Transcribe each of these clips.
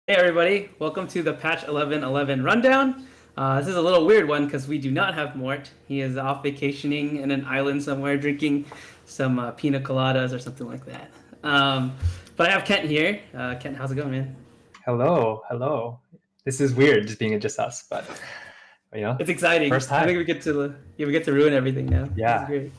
Hey everybody, welcome to the patch 11.11 rundown. This is a little weird one because we do not have Mort. He is off vacationing in an island somewhere drinking some pina coladas or something like that. But I have Kent here. Kent, how's it going, man? Hello, hello. This is weird, just being just us, but It's exciting. first I think time. we get to ruin everything now. This is Yeah, great.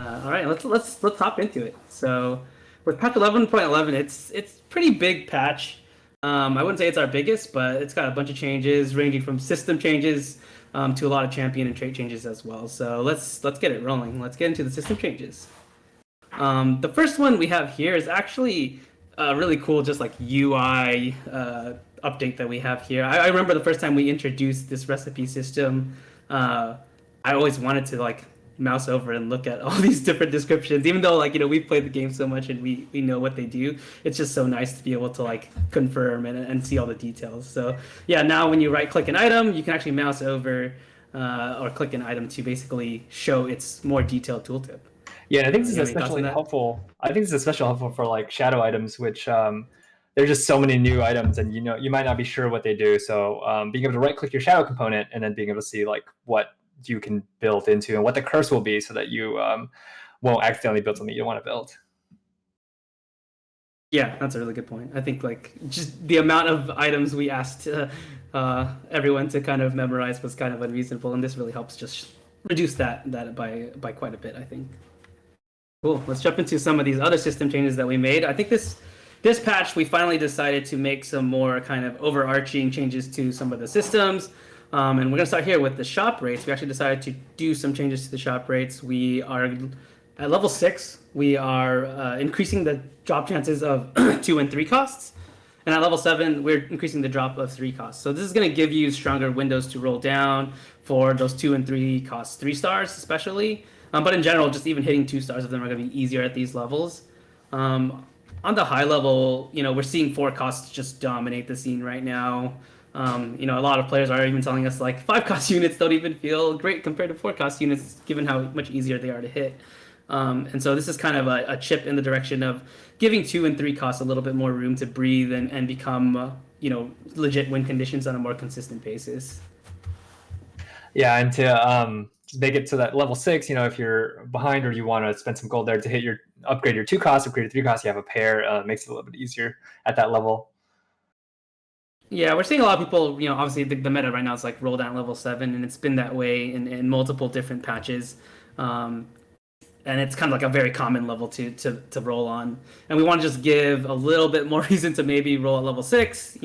All right, let's hop into it. So with patch 11.11, it's pretty big patch. I wouldn't say it's our biggest, but it's got a bunch of changes ranging from system changes to a lot of champion and trait changes as well. So let's get it rolling. Let's get into the system changes. The first one we have here is actually a really cool, just like UI update that we have here. I remember the first time we introduced this recipe system. I always wanted to like mouse over and look at all these different descriptions, even though we've played the game so much and we know what they do. It's just so nice to be able to like confirm and see all the details. So yeah, now when you right click an item, you can actually mouse over or click an item to basically show its more detailed tooltip. yeah. And I think this You is have any thoughts on especially that? helpful. I think this is especially helpful for like shadow items, which there's just so many new items, and you might not be sure what they do. So being able to right click your shadow component and then being able to see like what you can build into and what the curse will be, so that you won't accidentally build something you don't want to build. Yeah, that's a really good point. I think like just the amount of items we asked everyone to kind of memorize was kind of unreasonable, and this really helps just reduce that by quite a bit, I think. Cool. Let's jump into some of these other system changes that we made. I think this patch we finally decided to make some more kind of overarching changes to some of the systems. And we're gonna start here with the shop rates. We actually decided to do some changes to the shop rates. We are at level 6. We are increasing the drop chances of 2 and 3 costs. And at level 7, we're increasing the drop of 3 costs. So this is going to give you stronger windows to roll down for those 2 and 3 costs, 3 stars especially. But in general, just even hitting 2 stars of them are going to be easier at these levels. On the high level, we're seeing 4 costs just dominate the scene right now. A lot of players are even telling us like 5 cost units don't even feel great compared to 4 cost units, given how much easier they are to hit. And so this is kind of a chip in the direction of giving 2 and 3 costs a little bit more room to breathe and become, legit win conditions on a more consistent basis. Yeah, and to just make it to that level 6, if you're behind or you want to spend some gold there to hit your upgrade your 2 costs, upgrade your 3 costs, you have a pair. Makes it a little bit easier at that level. Yeah, we're seeing a lot of people, obviously the meta right now is like roll down level 7, and it's been that way in multiple different patches. And it's kind of like a very common level to roll on. And we want to just give a little bit more reason to maybe roll at level 6,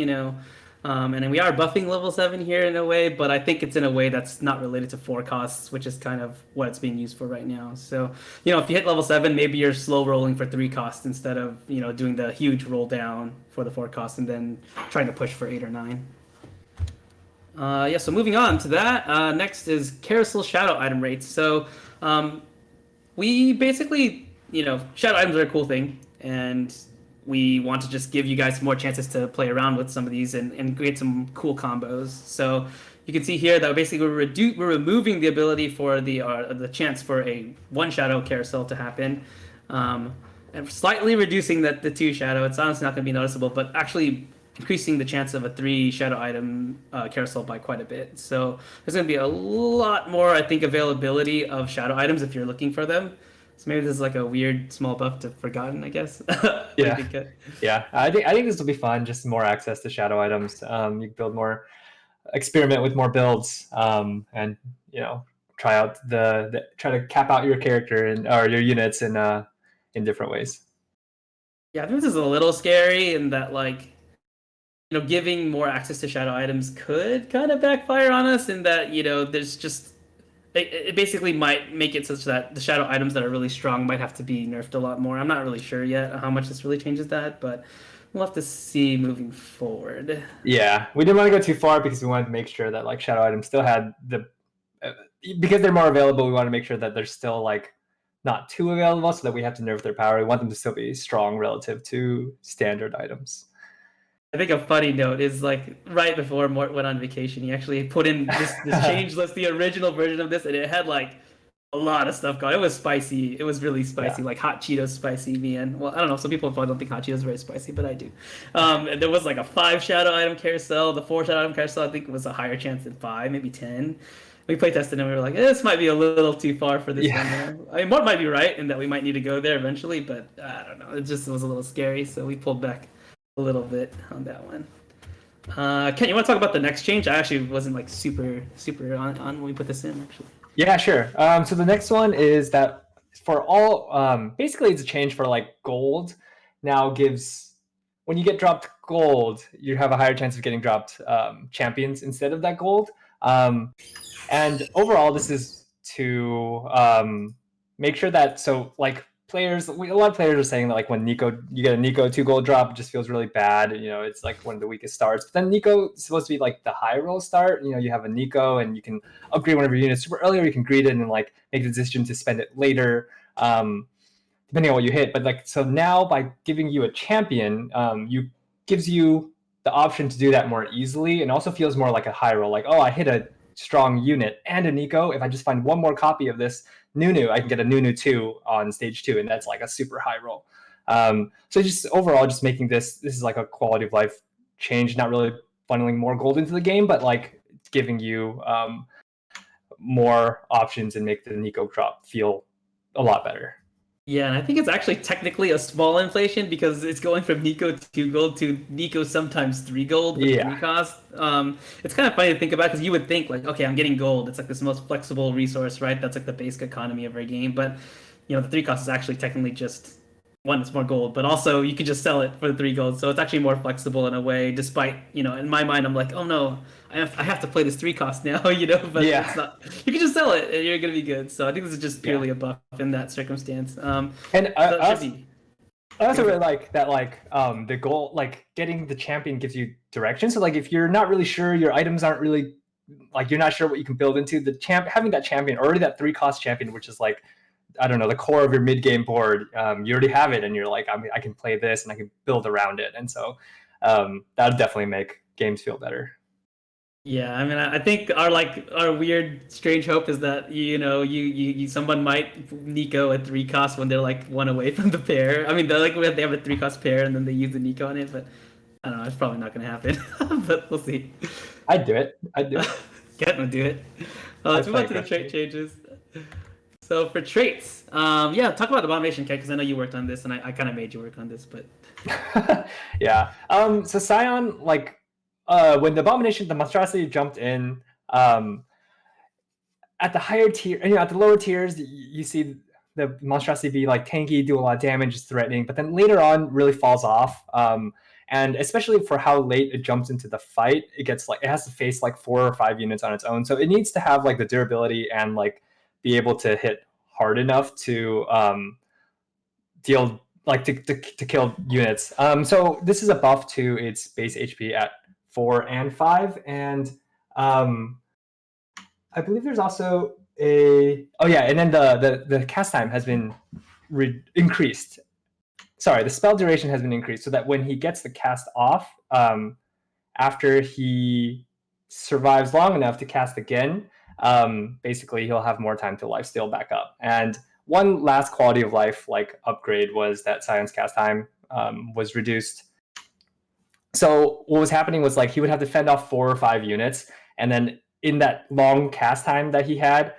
and then we are buffing level 7 here in a way, but I think it's in a way that's not related to 4 costs, which is kind of what it's being used for right now. So, if you hit level 7, maybe you're slow rolling for 3 costs instead of, doing the huge roll down for the 4 costs and then trying to push for 8 or 9. Yeah, so moving on to that, next is carousel shadow item rates. So, we basically, shadow items are a cool thing, and we want to just give you guys more chances to play around with some of these and create some cool combos. So you can see here that basically we're removing the ability for the chance for a 1 shadow carousel to happen, and slightly reducing the 2 shadow. It's honestly not going to be noticeable, but actually increasing the chance of a 3 shadow item carousel by quite a bit. So there's going to be a lot more, I think, availability of shadow items if you're looking for them. So maybe this is like a weird small buff to Forgotten, I guess. What do you Yeah, think, Kat? yeah. I think this will be fun. Just more access to shadow items. You can build more, experiment with more builds, and try out try to cap out your character and or your units in different ways. Yeah, I think this is a little scary in that, like, giving more access to shadow items could kind of backfire on us in that, there's just it basically might make it such that the shadow items that are really strong might have to be nerfed a lot more. I'm not really sure yet how much this really changes that, but we'll have to see moving forward. Yeah, we didn't want to go too far because we wanted to make sure that like shadow items still had because they're more available. We want to make sure that they're still like not too available, so that we have to nerf their power. We want them to still be strong relative to standard items. I think a funny note is like right before Mort went on vacation, he actually put in this change list, the original version of this, and it had like a lot of stuff going. It was spicy. It was really spicy, Yeah. like hot Cheetos spicy, man. Well, I don't know. Some people probably don't think hot Cheetos are very spicy, but I do. And there was like a 5 shadow item carousel. The 4 shadow item carousel, I think, was a higher chance than 5, maybe 10. We play tested and we were like, this might be a little too far for this one Yeah. there. I mean, Mort might be right in that we might need to go there eventually, but I don't know. It just was a little scary, so we pulled back a little bit on that one. Ken, you want to talk about the next change? I actually wasn't like super on when we put this in, actually. Yeah, sure. So the next one is that for all, basically it's a change for like gold. Now gives when you get dropped gold, you have a higher chance of getting dropped champions instead of that gold. And overall, this is to make sure that like players, a lot of players are saying that like when you get a Nico 2 gold drop, it just feels really bad. You know, it's like one of the weakest starts. But then Nico is supposed to be like the high roll start. You know, you have a Nico and you can upgrade one of your units super early, or you can greed it and like make the decision to spend it later. Depending on what you hit. But like so now by giving you a champion, gives you the option to do that more easily, and also feels more like a high roll. Like, oh, I hit a strong unit and a Nico. If I just find one more copy of this Nunu, I can get a Nunu 2 on stage 2, and that's like a super high roll. So just overall, just making this is like a quality of life change, not really funneling more gold into the game, but like giving you more options and make the Nico drop feel a lot better. Yeah, and I think it's actually technically a small inflation because it's going from Nico 2 gold to Nico sometimes 3 gold with 3 cost. It's kind of funny to think about because you would think like, okay, I'm getting gold. It's like this most flexible resource, right? That's like the basic economy of our game. But you know, the 3 cost is actually technically just one, it's more gold, but also you can just sell it for the 3 gold. So it's actually more flexible in a way, despite, you know, in my mind, I'm like, oh no, I have to play this 3 cost now, you know, but Yeah. it's not. You can just sell it and you're going to be good. So I think this is just purely Yeah. a buff in that circumstance. And So it should be. I also really like that, like the goal, like getting the champion gives you direction. So like if you're not really sure, your items aren't really like you're not sure what you can build into the having that champion, already that 3 cost champion, which is like I don't know the core of your mid game board. You already have it, and you're like I can play this and I can build around it, and so that would definitely make games feel better. Yeah, I mean, I think our weird, strange hope is that you know someone might Nico a 3 cost when they're like one away from the pair. I mean, they're like they have a 3 cost pair and then they use the Nico on it, but I don't know, it's probably not gonna happen. But we'll see. I'd do it. I'd do it. Get to do it. Let's I'd move play on to the trait aggressively. changes. So for traits, yeah, talk about Abomination Cat because I know you worked on this and I kind of made you work on this, but Yeah. So Scion, like, when the Abomination, the Monstrosity jumped in, at the higher tier, you know, at the lower tiers, you see the Monstrosity be like tanky, do a lot of damage, is threatening, but then later on really falls off. And especially for how late it jumps into the fight, it gets like it has to face like 4 or 5 units on its own. So it needs to have like the durability and like be able to hit hard enough to deal like to kill units. So this is a buff to its base HP at 4 and 5, and I believe there's also and then the cast time has been increased. Sorry, the spell duration has been increased so that when he gets the cast off, after he survives long enough to cast again, basically he'll have more time to lifesteal back up. And one last quality of life like upgrade was that Scion's cast time was reduced. So what was happening was like he would have to fend off 4 or 5 units, and then in that long cast time that he had,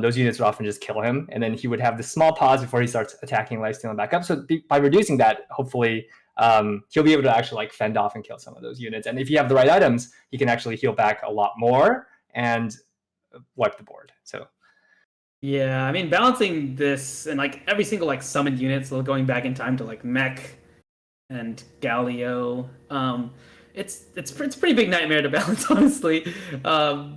those units would often just kill him, and then he would have this small pause before he starts attacking, lifestealing back up. So by reducing that, hopefully he'll be able to actually like fend off and kill some of those units. And if you have the right items, he can actually heal back a lot more and wipe the board. So yeah, I mean, balancing this and like every single like summoned unit, so going back in time to like Mech and Galio, it's pretty big nightmare to balance, honestly.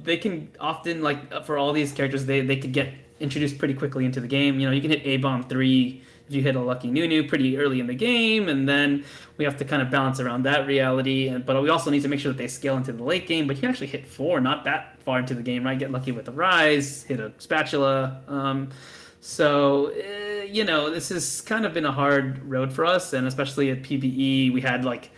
They can often like for all these characters, they could get introduced pretty quickly into the game. You know, you can hit A bomb 3 if you hit a lucky Nunu pretty early in the game, and then we have to kind of balance around that reality. But we also need to make sure that they scale into the late game. But you can actually hit 4 not that far into the game, right? Get lucky with a Rise, hit a Spatula. You know, this has kind of been a hard road for us, and especially at PBE, we had like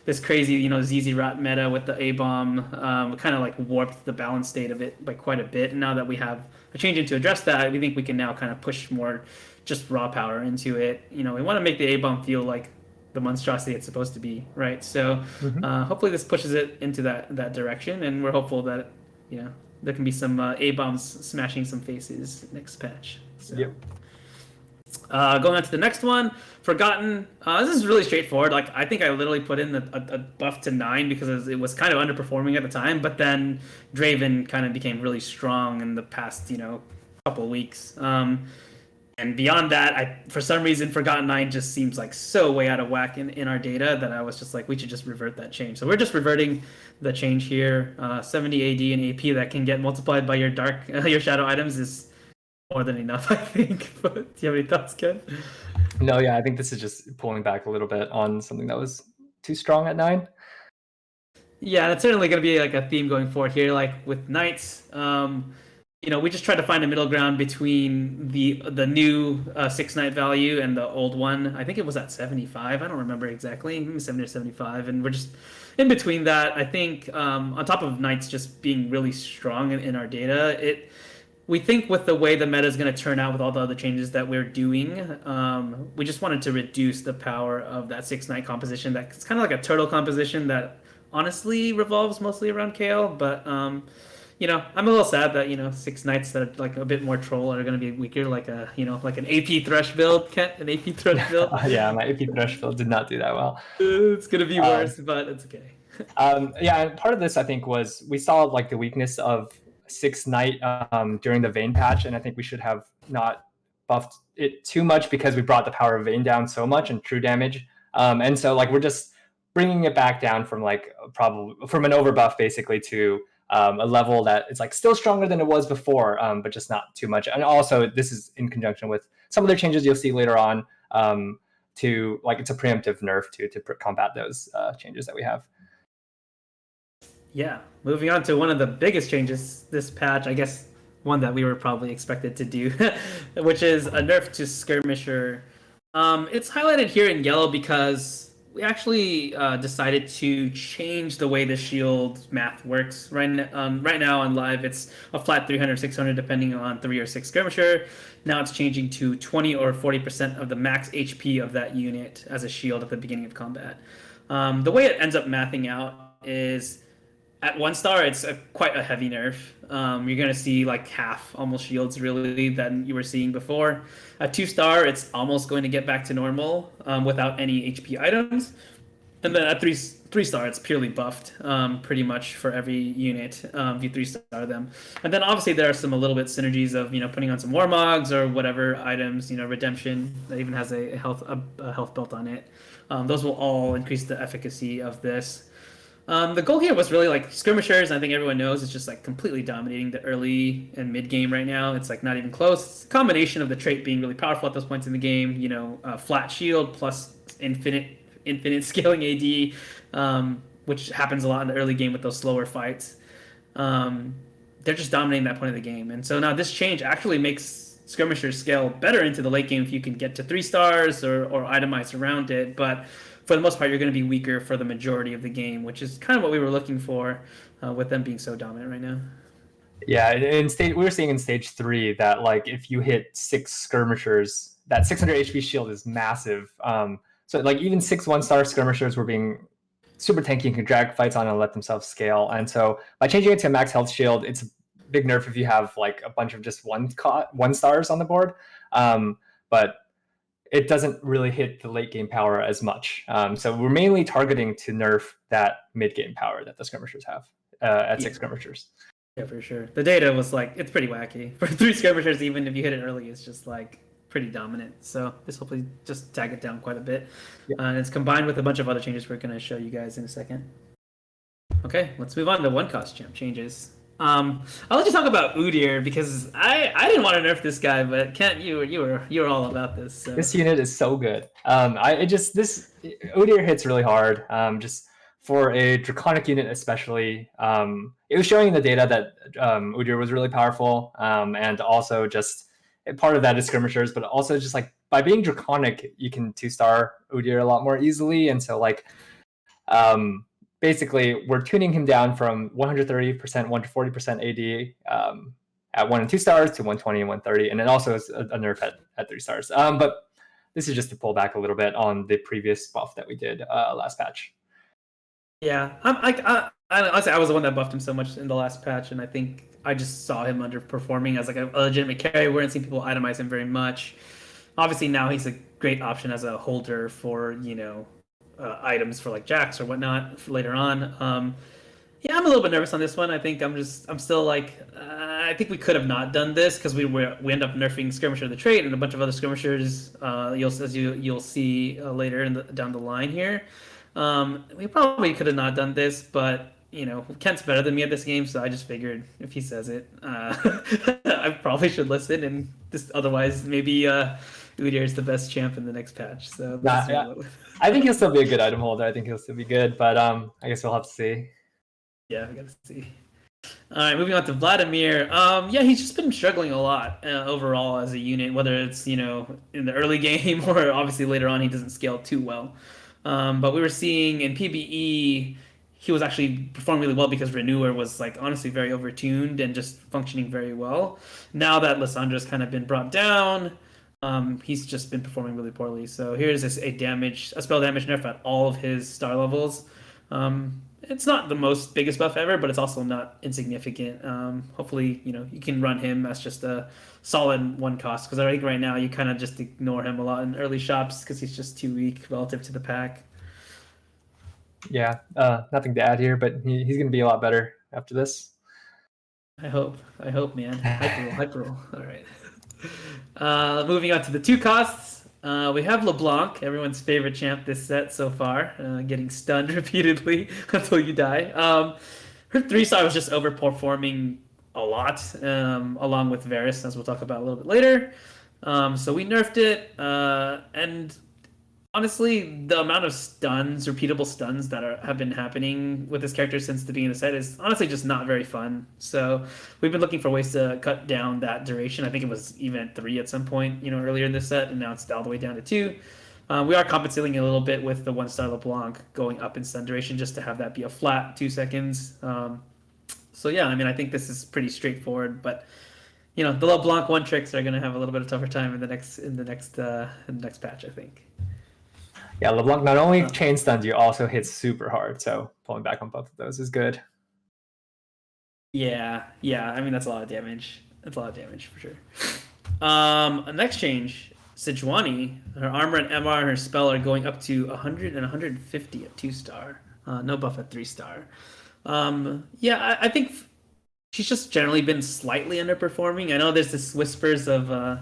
this crazy, ZZ Rot meta with the A bomb kind of like warped the balance state of it by quite a bit. And now that we have a change in to address that, we think we can now kind of push more just raw power into it. We want to make the A bomb feel like the monstrosity it's supposed to be, right? So hopefully this pushes it into that direction, and we're hopeful that there can be some A bombs smashing some faces next patch. So. Yep. Going on to the next one, Forgotten. This is really straightforward. Like, I think I literally put in a buff to 9 because it was kind of underperforming at the time, but then Draven kind of became really strong in the past, couple weeks. And beyond that, for some reason, Forgotten 9 just seems like so way out of whack in our data that I was just like, we should just revert that change. So we're just reverting the change here. 70 AD and AP that can get multiplied by your your shadow items is more than enough, I think. But do you have any thoughts, Ken? No, yeah, I think this is just pulling back a little bit on something that was too strong at 9. Yeah, that's certainly going to be like a theme going forward here. Like with Knights, we just tried to find a middle ground between the new 6 Knight value and the old one. I think it was at 75. I don't remember exactly, maybe 70 or 75. And we're just in between that. I think on top of Knights just being really strong in our data, we think with the way the meta is going to turn out with all the other changes that we're doing, we just wanted to reduce the power of that 6 Knight composition. That's kind of like a turtle composition that honestly revolves mostly around Kale. But, I'm a little sad that, 6 Knights that are like a bit more troll are going to be weaker, like like an AP Thresh build, Kent, an AP Thresh build. Yeah, my AP Thresh build did not do that well. It's going to be worse, but it's okay. Yeah, and part of this, I think, was we saw like the weakness of 6 Knight during the Vayne patch, and I think we should have not buffed it too much because we brought the power of Vayne down so much and true damage. And so like we're just bringing it back down from like probably from an overbuff basically to a level that is like still stronger than it was before, but just not too much. And also this is in conjunction with some of the changes you'll see later on to like it's a preemptive nerf to combat those changes that we have. Yeah, moving on to one of the biggest changes this patch, I guess one that we were probably expected to do, which is a nerf to Skirmisher. It's highlighted here in yellow because we actually decided to change the way the shield math works. Right now on live, it's a flat 300, 600 depending on 3 or 6 Skirmisher. Now it's changing to 20 or 40% of the max HP of that unit as a shield at the beginning of combat. The way it ends up mathing out is at 1 star, it's quite a heavy nerf. You're going to see like half almost shields really than you were seeing before. At 2 star, it's almost going to get back to normal without any HP items. And then at 3 star, it's purely buffed pretty much for every unit if you 3 star them. And then obviously there are some a little bit synergies of putting on some Warmogs or whatever items, Redemption that even has a health belt on it. Those will all increase the efficacy of this. The goal here was really like Skirmishers. I think everyone knows it's just like completely dominating the early and mid game right now. It's like not even close. It's a combination of the trait being really powerful at those points in the game. Flat shield plus infinite scaling AD, which happens a lot in the early game with those slower fights. They're just dominating that point of the game, and so now this change actually makes Skirmishers scale better into the late game if you can get to 3 stars or itemize around it, but for the most part, you're going to be weaker for the majority of the game, which is kind of what we were looking for with them being so dominant right now. Yeah, we were seeing in stage 3 that like if you hit 6 Skirmishers, that 600 HP shield is massive. So like even 6 1-star Skirmishers were being super tanky and could drag fights on and let themselves scale. And so by changing it to a max health shield, it's a big nerf if you have like a bunch of just 1 stars on the board. But it doesn't really hit the late game power as much. So we're mainly targeting to nerf that mid game power that the Skirmishers have at 6 Skirmishers. Yeah, for sure. The data was like, it's pretty wacky. For 3 Skirmishers, even if you hit it early, it's just like pretty dominant. So this hopefully just tag it down quite a bit. Yeah. And it's combined with a bunch of other changes we're going to show you guys in a second. Okay, let's move on to 1-cost champ changes. I'll let you talk about Udyr because I didn't want to nerf this guy, but Kent, you were all about this. So. This unit is so good. Udyr hits really hard. Just for a Draconic unit especially, it was showing in the data that Udyr was really powerful, and also just part of that is Skirmishers, but also just like by being Draconic, you can 2-star Udyr a lot more easily, and so like Basically, we're tuning him down from 130%, 140% AD at 1 and 2 stars to 120 and 130, and then also a nerf at 3 stars. But this is just to pull back a little bit on the previous buff that we did last patch. Yeah, honestly, I was the one that buffed him so much in the last patch, and I think I just saw him underperforming as like a legitimate carry. We weren't seeing people itemize him very much. Obviously, now he's a great option as a holder for items for like Jax or whatnot for later on. Yeah, I'm a little bit nervous on this one. I think I'm still like, I think we could have not done this because we end up nerfing Skirmisher of the Trait and a bunch of other skirmishers. You'll see later down the line here. We probably could have not done this, but Kent's better than me at this game, so I just figured if he says it, I probably should listen. And just otherwise, maybe Udyr is the best champ in the next patch. So yeah. I think he'll still be a good item holder. I think he'll still be good, but I guess we'll have to see. Yeah, we gotta see. All right, moving on to Vladimir. Yeah, he's just been struggling a lot overall as a unit, whether it's in the early game or obviously later on he doesn't scale too well. But we were seeing in PBE he was actually performing really well because Renewer was like honestly very overtuned and just functioning very well. Now that Lissandra's kind of been brought down, he's just been performing really poorly. So here's a spell damage nerf at all of his star levels. It's not the biggest buff ever, but it's also not insignificant. Hopefully, you can run him as just a solid 1 cost, because I think right now you kind of just ignore him a lot in early shops because he's just too weak relative to the pack. Yeah, nothing to add here, but he's going to be a lot better after this. I hope, man. Hyper roll. All right. Moving on to the 2 costs. We have LeBlanc, everyone's favorite champ this set so far, getting stunned repeatedly until you die. Her 3-star was just overperforming a lot, along with Varus, as we'll talk about a little bit later. So we nerfed it, and honestly, the amount of repeatable stuns that have been happening with this character since the beginning of the set is honestly just not very fun. So we've been looking for ways to cut down that duration. I think it was even at 3 at some point, earlier in this set, and now it's all the way down to 2. We are compensating a little bit with the 1-star LeBlanc going up in stun duration just to have that be a flat 2 seconds. So yeah, I mean, I think this is pretty straightforward, but the LeBlanc 1 tricks are going to have a little bit of tougher time in the next patch, I think. Yeah, LeBlanc not only chain stuns you, also hits super hard. So pulling back on both of those is good. Yeah. I mean, that's a lot of damage. That's a lot of damage for sure. Next change, Sejuani. Her armor and MR and her spell are going up to 100 and 150 at 2-star. No buff at 3-star. Yeah, I think she's just generally been slightly underperforming. I know there's this whispers of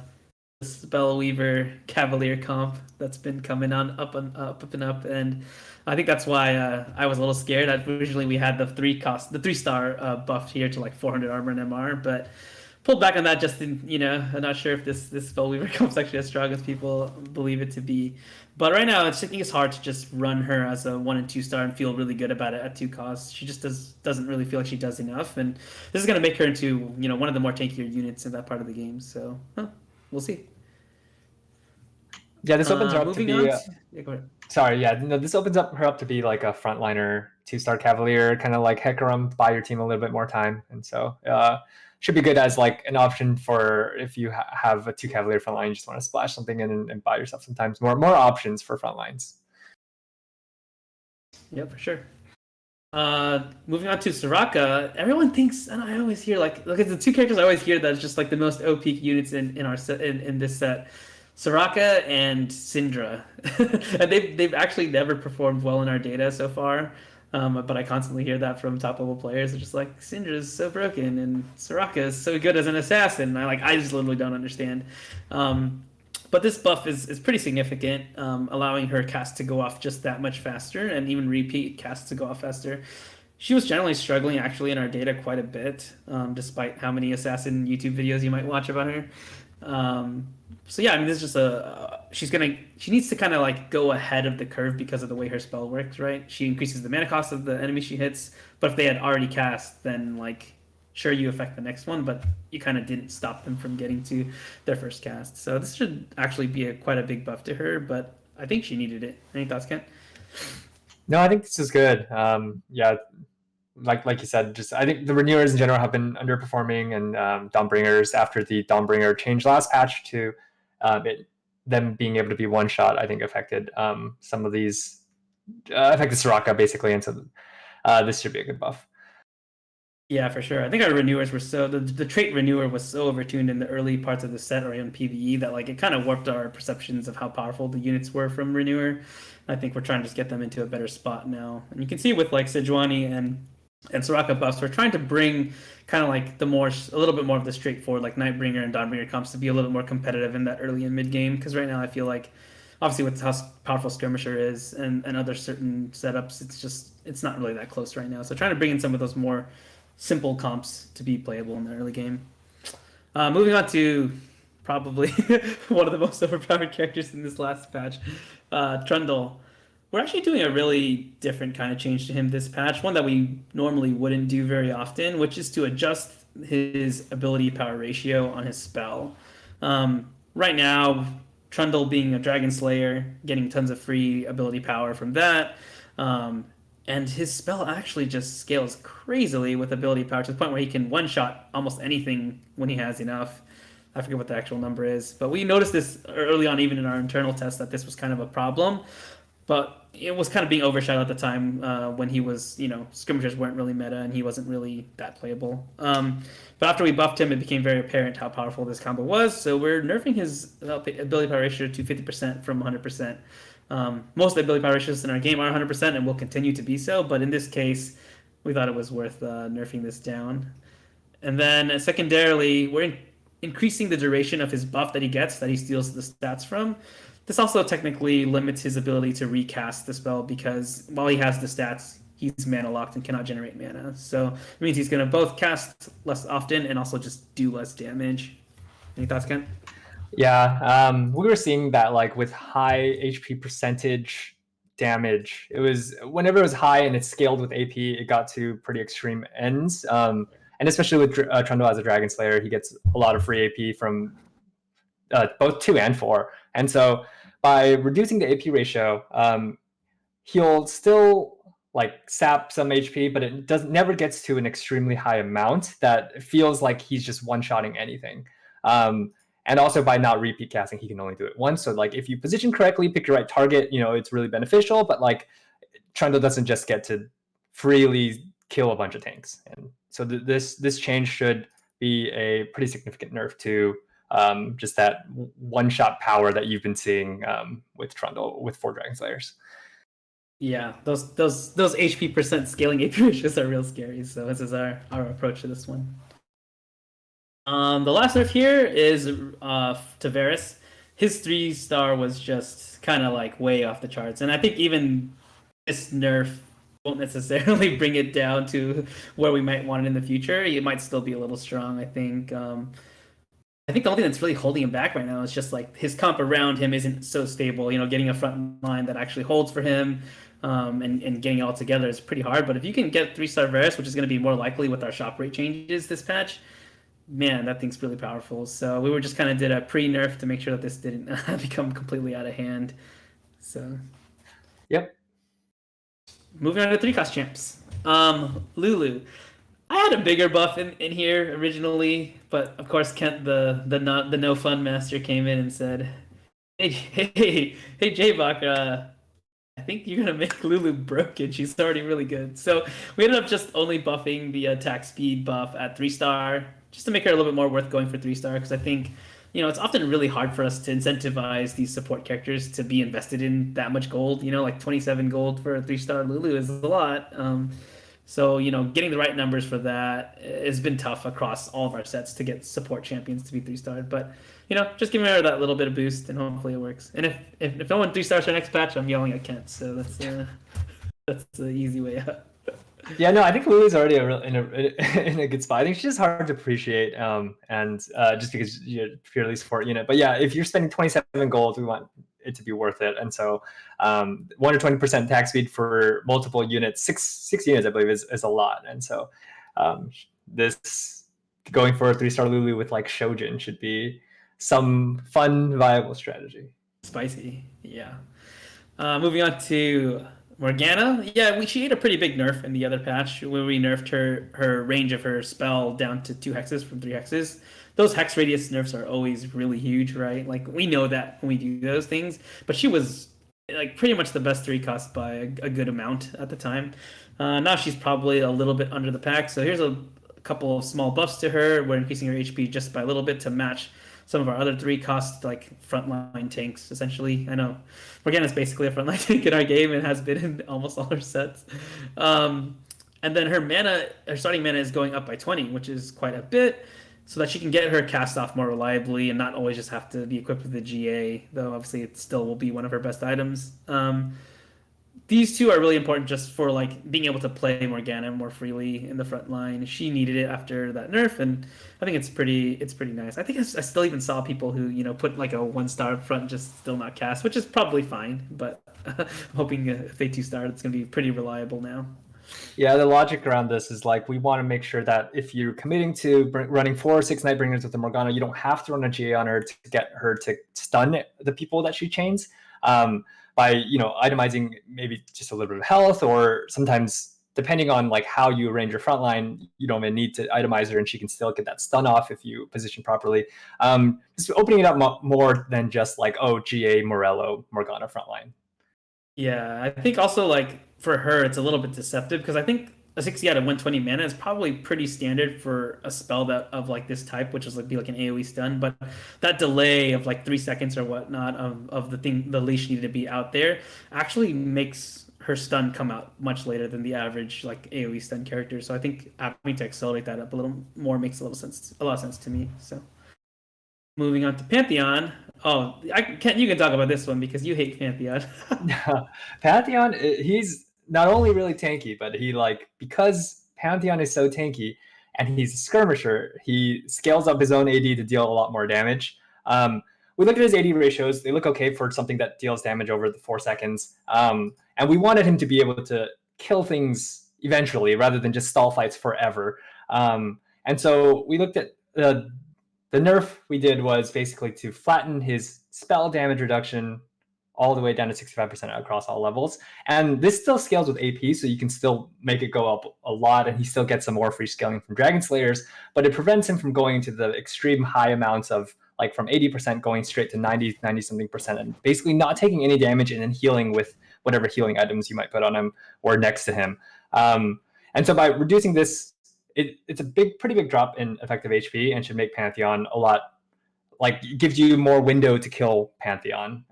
Spellweaver Cavalier comp that's been coming on up and up, and I think that's why I was a little scared. Originally we had the 3-star buffed here to like 400 armor and MR, but pulled back on that just in, I'm not sure if this Spellweaver comp's actually as strong as people believe it to be. But right now I think it's hard to just run her as a 1 and 2-star and feel really good about it at 2 costs. She just doesn't really feel like she does enough, and this is going to make her into one of the more tankier units in that part of the game. So we'll see. Yeah, this opens her up to be. Yeah, go ahead. Sorry, yeah, no, this opens her up to be like a frontliner 2-star Cavalier, kind of like Hecarim, buy your team a little bit more time, and so should be good as like an option for if you have a 2 Cavalier frontline, you just want to splash something in and buy yourself sometimes more options for frontlines. Yeah, for sure. Moving on to Soraka, everyone thinks, and I always hear like at the 2 characters I always hear that's just like the most OP units in our set in this set. Soraka and Syndra, and they've actually never performed well in our data so far. But I constantly hear that from top level players. They're just like, Syndra is so broken and Soraka is so good as an assassin. I just literally don't understand. But this buff is pretty significant, allowing her cast to go off just that much faster, and even repeat casts to go off faster. She was generally struggling actually in our data quite a bit, despite how many assassin YouTube videos you might watch about her. So yeah, I mean, this is just she needs to kind of like go ahead of the curve because of the way her spell works, right? She increases the mana cost of the enemy she hits, but if they had already cast, then like, sure, you affect the next one, but you kind of didn't stop them from getting to their first cast. So this should actually be quite a big buff to her, but I think she needed it. Any thoughts, Kent? No, I think this is good. Yeah, like you said, just I think the renewers in general have been underperforming, and Dawmbringers after the Dawnbringer change last patch to them being able to be one shot, I think affected some of these affected Soraka basically, and so this should be a good buff. Yeah, for sure. I think our renewers were the trait renewer was so overtuned in the early parts of the set or in PvE that like it kind of warped our perceptions of how powerful the units were from renewer. I think we're trying to just get them into a better spot now. And you can see with like Sejuani and Soraka buffs, we're trying to bring kind of like a little bit more of the straightforward like Nightbringer and Dawnbringer comps to be a little more competitive in that early and mid game. Because right now I feel like obviously with how powerful Skirmisher is and other certain setups, it's not really that close right now. So trying to bring in some of those more simple comps to be playable in the early game. Moving on to probably one of the most overpowered characters in this last patch, Trundle. We're actually doing a really different kind of change to him this patch, one that we normally wouldn't do very often, which is to adjust his ability power ratio on his spell. Right now, Trundle being a Dragon Slayer, getting tons of free ability power from that. And his spell actually just scales crazily with ability power to the point where he can one-shot almost anything when he has enough. I forget what the actual number is, but we noticed this early on, even in our internal test, that this was kind of a problem. But it was kind of being overshadowed at the time when he was, skirmishers weren't really meta and he wasn't really that playable. But after we buffed him, it became very apparent how powerful this combo was. So we're nerfing his ability power ratio to 50% from 100%. Most of the ability power ratios in our game are 100% and will continue to be so, but in this case, we thought it was worth nerfing this down. And then secondarily, we're increasing the duration of his buff that he gets, that he steals the stats from. This also technically limits his ability to recast the spell because while he has the stats, he's mana locked and cannot generate mana. So it means he's going to both cast less often and also just do less damage. Any thoughts, Kent? Yeah, we were seeing that like with high HP percentage damage, it was whenever it was high and it scaled with AP, it got to pretty extreme ends. And especially with Trundle as a Dragon Slayer, he gets a lot of free AP from both 2 and 4. And so by reducing the AP ratio, he'll still like sap some HP, but it never gets to an extremely high amount that feels like he's just one-shotting anything. And also by not repeat casting, he can only do it once. So like if you position correctly, pick your right target, it's really beneficial. But like Trundle doesn't just get to freely kill a bunch of tanks. And so this change should be a pretty significant nerf to just that one-shot power that you've been seeing with Trundle with 4 Dragon Slayers. Yeah, those HP percent scaling AP ratios are real scary. So this is our approach to this one. The last nerf here is to Varus. His 3-star was just kind of like way off the charts, and I think even this nerf won't necessarily bring it down to where we might want it in the future. It might still be a little strong, I think. I think the only thing that's really holding him back right now is just like his comp around him isn't so stable. Getting a front line that actually holds for him and getting it all together is pretty hard. But if you can get 3-star Varus, which is going to be more likely with our shop rate changes this patch, man, that thing's really powerful. So we were just kind of did a pre-nerf to make sure that this didn't become completely out of hand. So, yep. Moving on to 3-cost champs. Lulu. I had a bigger buff in here originally, but of course Kent, the no fun master, came in and said, "Hey, J-Bach, I think you're gonna make Lulu broken. She's already really good." So we ended up just only buffing the attack speed buff at 3-star, just to make her a little bit more worth going for 3-star. Because I think, it's often really hard for us to incentivize these support characters to be invested in that much gold. Like 27 gold for a 3-star Lulu is a lot. So, getting the right numbers for that has been tough across all of our sets to get support champions to be 3-starred. But, just giving her that little bit of boost and hopefully it works. And if no one 3-stars our next patch, I'm yelling at Kent. So that's the easy way out. Yeah, no, I think Lulu's already in a good spot. I think she's just hard to appreciate, and just because you're purely support unit. But yeah, if you're spending 27 gold, we want it to be worth it. And so 1 or 20% attack speed for multiple units, six units, I believe, is a lot. And so this going for a 3-star Lulu with like Shojin should be some fun, viable strategy. Spicy, yeah. Moving on to Morgana, yeah, she ate a pretty big nerf in the other patch when we nerfed her range of her spell down to 2 hexes from 3 hexes. Those hex radius nerfs are always really huge, right? Like we know that when we do those things, but she was like pretty much the best 3 cost by a good amount at the time. Now she's probably a little bit under the pack, so here's a couple of small buffs to her. We're increasing her HP just by a little bit to match some of our other 3 cost like frontline tanks. Essentially, I know Morgana's basically a frontline tank in our game and has been in almost all her sets. And then her starting mana is going up by 20, which is quite a bit, so that she can get her cast off more reliably and not always just have to be equipped with the GA. Though obviously it still will be one of her best items. These two are really important just for like being able to play Morgana more freely in the front line. She needed it after that nerf, and I think it's pretty nice. I think I still even saw people who put like a 1-star up front just still not cast, which is probably fine. But I'm hoping if they 2-star, it's gonna be pretty reliable now. Yeah, the logic around this is like we want to make sure that if you're committing to running 4 or 6 Nightbringers with the Morgana, you don't have to run a GA on her to get her to stun the people that she chains. By itemizing maybe just a little bit of health, or sometimes depending on like how you arrange your front line, you don't even need to itemize her and she can still get that stun off if you position properly. Just opening it up more than just like, oh, GA Morello Morgana frontline. Yeah, I think also like for her, it's a little bit deceptive because I think a 60 out of 120 mana is probably pretty standard for a spell that of like this type, which is like be like an AoE stun. But that delay of like 3 seconds or whatnot of the leash needed to be out there actually makes her stun come out much later than the average like AoE stun character. So I think having to accelerate that up a little more makes a lot of sense to me. So moving on to Pantheon. Oh, you can talk about this one because you hate Pantheon. Pantheon, he's not only really tanky, but he because Pantheon is so tanky and he's a skirmisher, he scales up his own AD to deal a lot more damage. We looked at his AD ratios; they look okay for something that deals damage over the 4 seconds. And we wanted him to be able to kill things eventually, rather than just stall fights forever. And so we looked at the nerf we did was basically to flatten his spell damage reduction all the way down to 65% across all levels. And this still scales with AP, so you can still make it go up a lot, and he still gets some more free scaling from Dragon Slayers, but it prevents him from going to the extreme high amounts of like from 80% going straight to 90 something percent, and basically not taking any damage and then healing with whatever healing items you might put on him or next to him. And so by reducing this, it's a pretty big drop in effective HP and should make Pantheon a lot, like, gives you more window to kill Pantheon.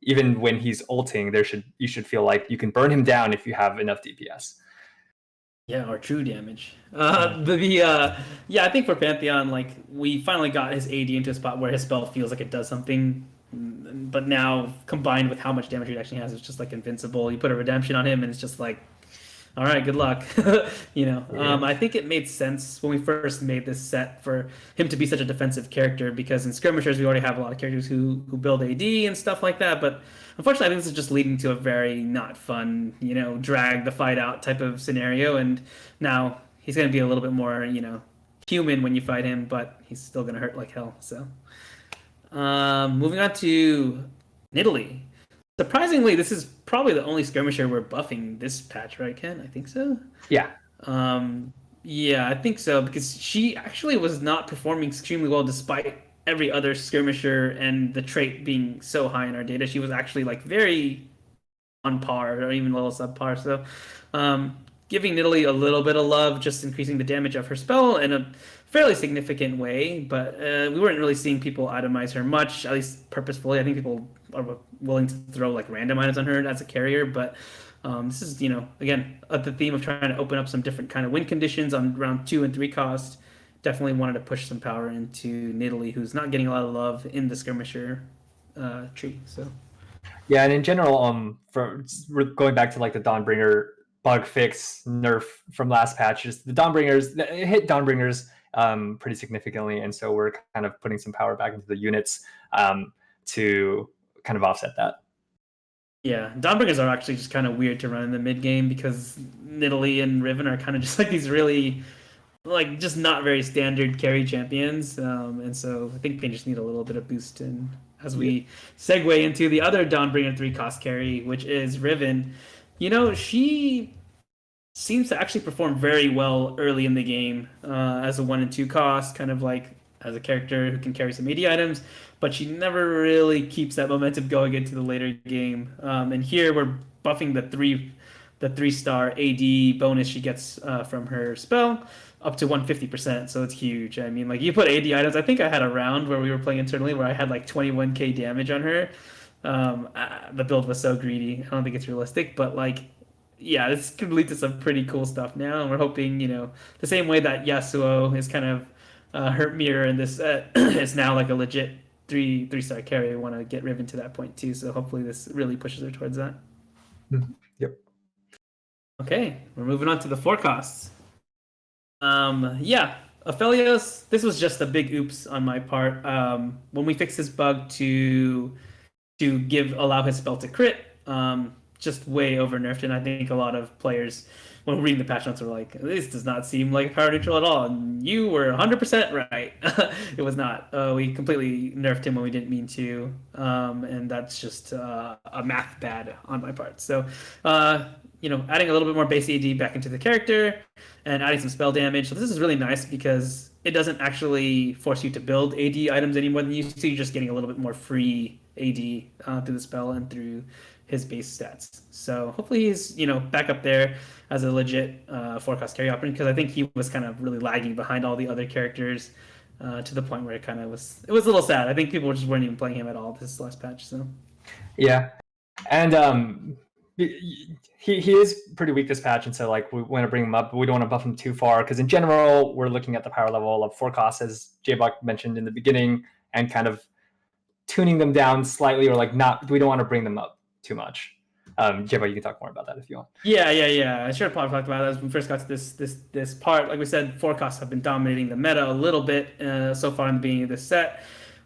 Even when he's ulting, you should feel like you can burn him down if you have enough DPS. Yeah, or true damage. Yeah, I think for Pantheon, like we finally got his AD into a spot where his spell feels like it does something, but now combined with how much damage he actually has, it's just like invincible. You put a redemption on him, and it's just like, all right, good luck. I think it made sense when we first made this set for him to be such a defensive character, because in skirmishers we already have a lot of characters who build AD and stuff like that. But unfortunately, I think this is just leading to a very not fun, drag the fight out type of scenario. And now he's going to be a little bit more, human when you fight him, but he's still going to hurt like hell. So, moving on to Nidalee. Surprisingly, this is probably the only skirmisher we're buffing this patch, right, Ken? I think so. Yeah. Yeah, I think so, because she actually was not performing extremely well despite every other skirmisher and the trait being so high in our data. She was actually like very on par or even a little subpar. So, giving Nidalee a little bit of love, just increasing the damage of her spell in a fairly significant way, but we weren't really seeing people itemize her much, at least purposefully. I think people are willing to throw like random items on her as a carrier, but this is, again, the theme of trying to open up some different kind of win conditions on round 2 and 3 cost. Definitely wanted to push some power into Nidalee, who's not getting a lot of love in the skirmisher tree. So yeah, and in general, for going back to like the Dawnbringer bug fix nerf from last patch, just the Dawnbringers, it hit Dawnbringers pretty significantly, and so we're kind of putting some power back into the units to kind of offset that. Yeah, Dawnbringers are actually just kind of weird to run in the mid game because Nidalee and Riven are kind of just like these really, like, just not very standard carry champions, and so I think they just need a little bit of boost in as we segue into the other Dawnbringer 3 cost carry, which is Riven. She seems to actually perform very well early in the game as a 1 and 2 cost, kind of like as a character who can carry some AD items, but she never really keeps that momentum going into the later game. And here we're buffing the 3-star AD bonus she gets from her spell up to 150%, so it's huge. I mean, like you put AD items. I think I had a round where we were playing internally where I had like 21k damage on her. The build was so greedy. I don't think it's realistic, but like yeah, this could lead to some pretty cool stuff now, and we're hoping, the same way that Yasuo is kind of hurt mirror in this is now like a legit three-star carry. We want to get Riven to that point too, so hopefully this really pushes her towards that. Yep. Okay, we're moving on to the forecasts. Yeah, Aphelios, this was just a big oops on my part. When we fixed this bug to allow his spell to crit, just way over nerfed, and I think a lot of players, when reading the patch notes, were like, "This does not seem like power neutral at all." And you were 100% right. It was not. We completely nerfed him when we didn't mean to, and that's just a math bad on my part. So, adding a little bit more base AD back into the character and adding some spell damage. So this is really nice because it doesn't actually force you to build AD items any more than you used to. You're just getting a little bit more free AD through the spell and through his base stats. So hopefully he's back up there as a legit forecast carry option, because I think he was kind of really lagging behind all the other characters to the point where it was a little sad. I think people just weren't even playing him at all this last patch. So yeah, and he is pretty weak this patch, and so like we want to bring him up, but we don't want to buff him too far, because in general we're looking at the power level of forecast, as J-Buck mentioned in the beginning, and kind of tuning them down slightly, or like not. We don't want to bring them up too much. J-Buck, you can talk more about that if you want. Yeah. I should have probably talked about it as we first got to this part. Like we said, forecasts have been dominating the meta a little bit so far in the beginning of this set.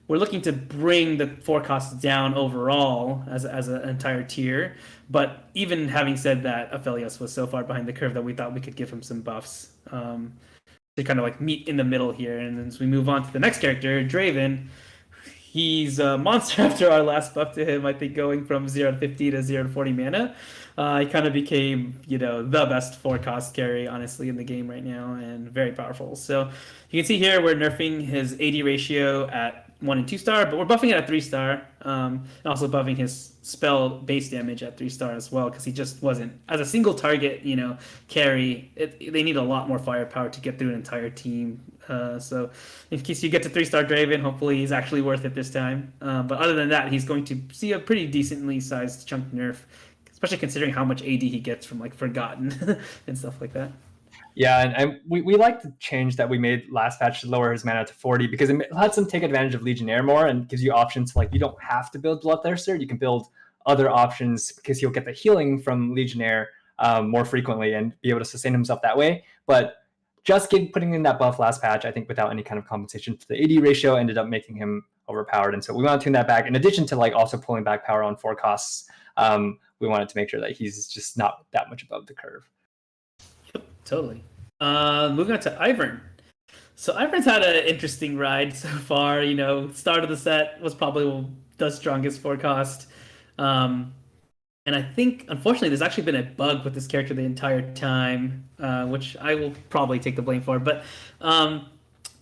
We're looking to bring the forecasts down overall as an entire tier. But even having said that, Aphelios was so far behind the curve that we thought we could give him some buffs to kind of like meet in the middle here. And as we move on to the next character, Draven, he's a monster after our last buff to him. I think going from 0 to 50 to 0 to 40 mana. He kind of became, the best forecast carry, honestly, in the game right now, and very powerful. So you can see here we're nerfing his AD ratio at 1 and 2 star, but we're buffing it at 3 star, and also buffing his spell base damage at 3 star as well, because he just wasn't, as a single target, carry. They need a lot more firepower to get through an entire team. So in case you get to 3-star Draven, hopefully he's actually worth it this time. But other than that, he's going to see a pretty decently sized chunk nerf, especially considering how much AD he gets from like Forgotten and stuff like that. Yeah, and we like the change that we made last patch to lower his mana to 40, because it lets him take advantage of Legionnaire more and gives you options. Like, you don't have to build Bloodthirster, you can build other options, because he'll get the healing from Legionnaire more frequently and be able to sustain himself that way. But just putting in that buff last patch, I think without any kind of compensation to the AD ratio, ended up making him overpowered. And so we want to tune that back. In addition to like also pulling back power on forecasts, we wanted to make sure that he's just not that much above the curve. Yep, totally. Moving on to Ivern. So Ivern's had an interesting ride so far. Start of the set was probably the strongest forecast. And I think, unfortunately, there's actually been a bug with this character the entire time, which I will probably take the blame for. But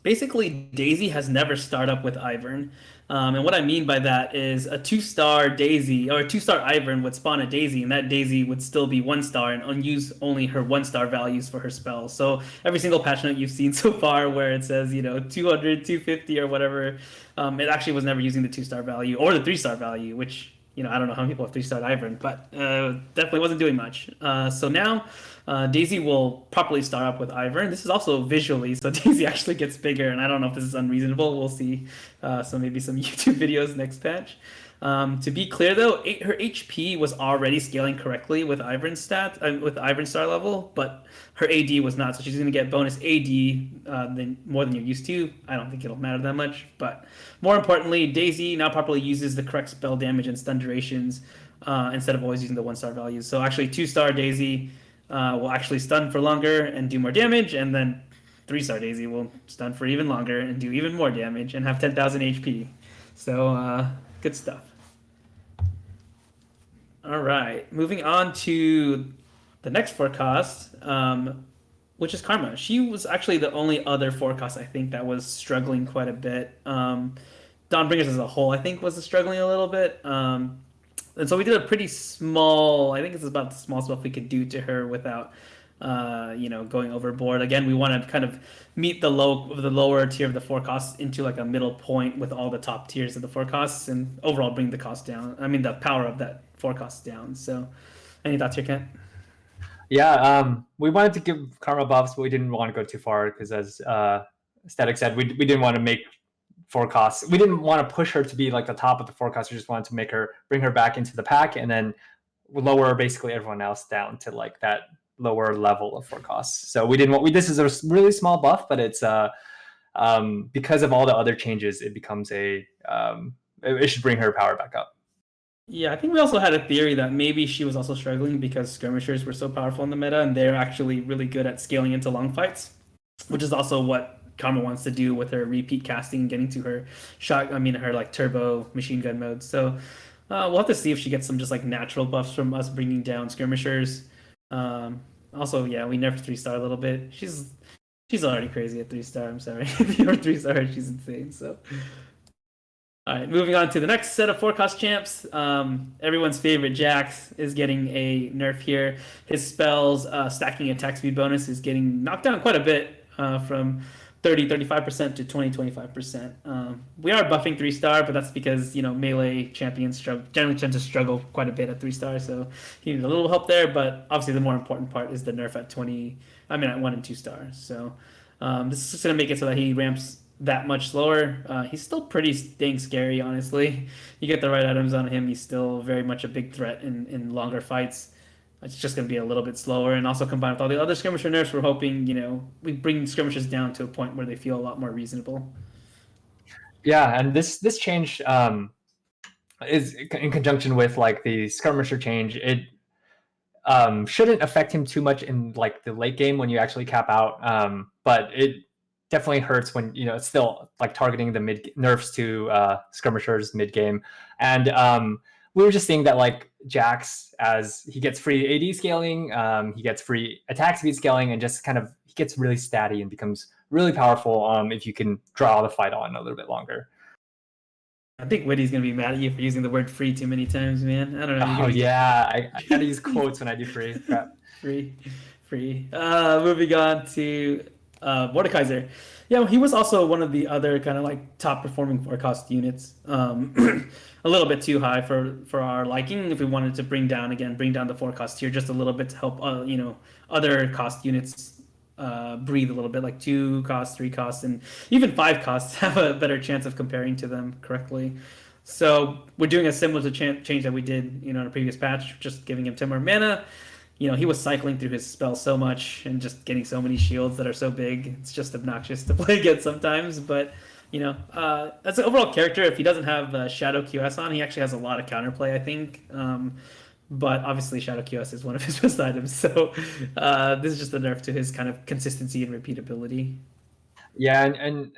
basically, Daisy has never started up with Ivern. And what I mean by that is a 2-star Daisy or a 2-star Ivern would spawn a Daisy, and that Daisy would still be 1-star and use only her 1-star values for her spells. So every single patch note you've seen so far where it says, 200, 250 or whatever, it actually was never using the 2-star value or the 3-star value, which, I don't know how many people have 3-star Ivern, but definitely wasn't doing much. So now Daisy will properly start up with Ivern. This is also visually, so Daisy actually gets bigger, and I don't know if this is unreasonable. We'll see. So maybe some YouTube videos next patch. To be clear, though, her HP was already scaling correctly with Ivern's with Ivern's star level, but her AD was not. So she's going to get bonus AD more than you're used to. I don't think it'll matter that much. But more importantly, Daisy now properly uses the correct spell damage and stun durations instead of always using the 1-star values. So actually, 2-star Daisy will actually stun for longer and do more damage, and then 3-star Daisy will stun for even longer and do even more damage and have 10,000 HP. So good stuff. All right, moving on to the next forecast, which is Karma. She was actually the only other forecast I think that was struggling quite a bit. Dawnbringers as a whole, I think, was struggling a little bit. And so we did a pretty small, I think it's about the small stuff we could do to her without, going overboard. Again, we want to kind of meet the lower tier of the forecast into like a middle point with all the top tiers of the forecasts and overall bring the cost down. I mean, the power of that forecast down. So, any thoughts here, Kent? Yeah, we wanted to give Karma buffs, but we didn't want to go too far because, as Statikk said, we didn't want to make forecasts. We didn't want to push her to be like the top of the forecast. We just wanted to bring her back into the pack, and then lower basically everyone else down to like that lower level of forecasts. So we didn't want. This is a really small buff, but it's because of all the other changes, it becomes it should bring her power back up. Yeah, I think we also had a theory that maybe she was also struggling because skirmishers were so powerful in the meta, and they're actually really good at scaling into long fights, which is also what Karma wants to do with her repeat casting, getting to her her like turbo machine gun mode. So we'll have to see if she gets some just like natural buffs from us bringing down skirmishers. Also, yeah, we nerfed 3-star a little bit. She's already crazy at 3-star. I'm sorry, if you're 3-star, she's insane. So. All right, moving on to the next set of forecast champs. Everyone's favorite Jax is getting a nerf here. His spells stacking attack speed bonus is getting knocked down quite a bit from 35% to 25%. We are buffing 3-star, but that's because melee champions generally tend to struggle quite a bit at 3-star, so he needs a little help there. But obviously, the more important part is the nerf at at 1 and 2 stars. So this is just gonna make it so that he ramps that much slower. He's still pretty dang scary, honestly. You get the right items on him, he's still very much a big threat in longer fights. It's just going to be a little bit slower, and also combined with all the other skirmisher nerfs, we're hoping we bring skirmishers down to a point where they feel a lot more reasonable. Yeah, and this change is in conjunction with like the skirmisher change. It shouldn't affect him too much in like the late game when you actually cap out, but it definitely hurts when it's still like targeting the mid nerfs to skirmishers mid game. And we were just seeing that like Jax, as he gets free AD scaling, he gets free attack speed scaling, and just kind of he gets really statty and becomes really powerful if you can draw the fight on a little bit longer. I think Witty's gonna be mad at you for using the word "free" too many times, man. I don't know. Oh yeah, I gotta use quotes when I do free. Crap. Free, free. Moving on to Mordekaiser. Yeah, he was also one of the other kind of like top performing forecast units. A little bit too high for our liking. If we wanted to bring down the forecast here just a little bit to help other cost units breathe a little bit, like 2 costs, 3 costs, and even 5 costs have a better chance of comparing to them correctly. So we're doing a similar to change that we did in a previous patch, just giving him 10 more mana. He was cycling through his spell so much and just getting so many shields that are so big. It's just obnoxious to play against sometimes. But, as an overall character, if he doesn't have Shadow QS on, he actually has a lot of counterplay, I think. But obviously, Shadow QS is one of his best items. So this is just a nerf to his kind of consistency and repeatability. Yeah, and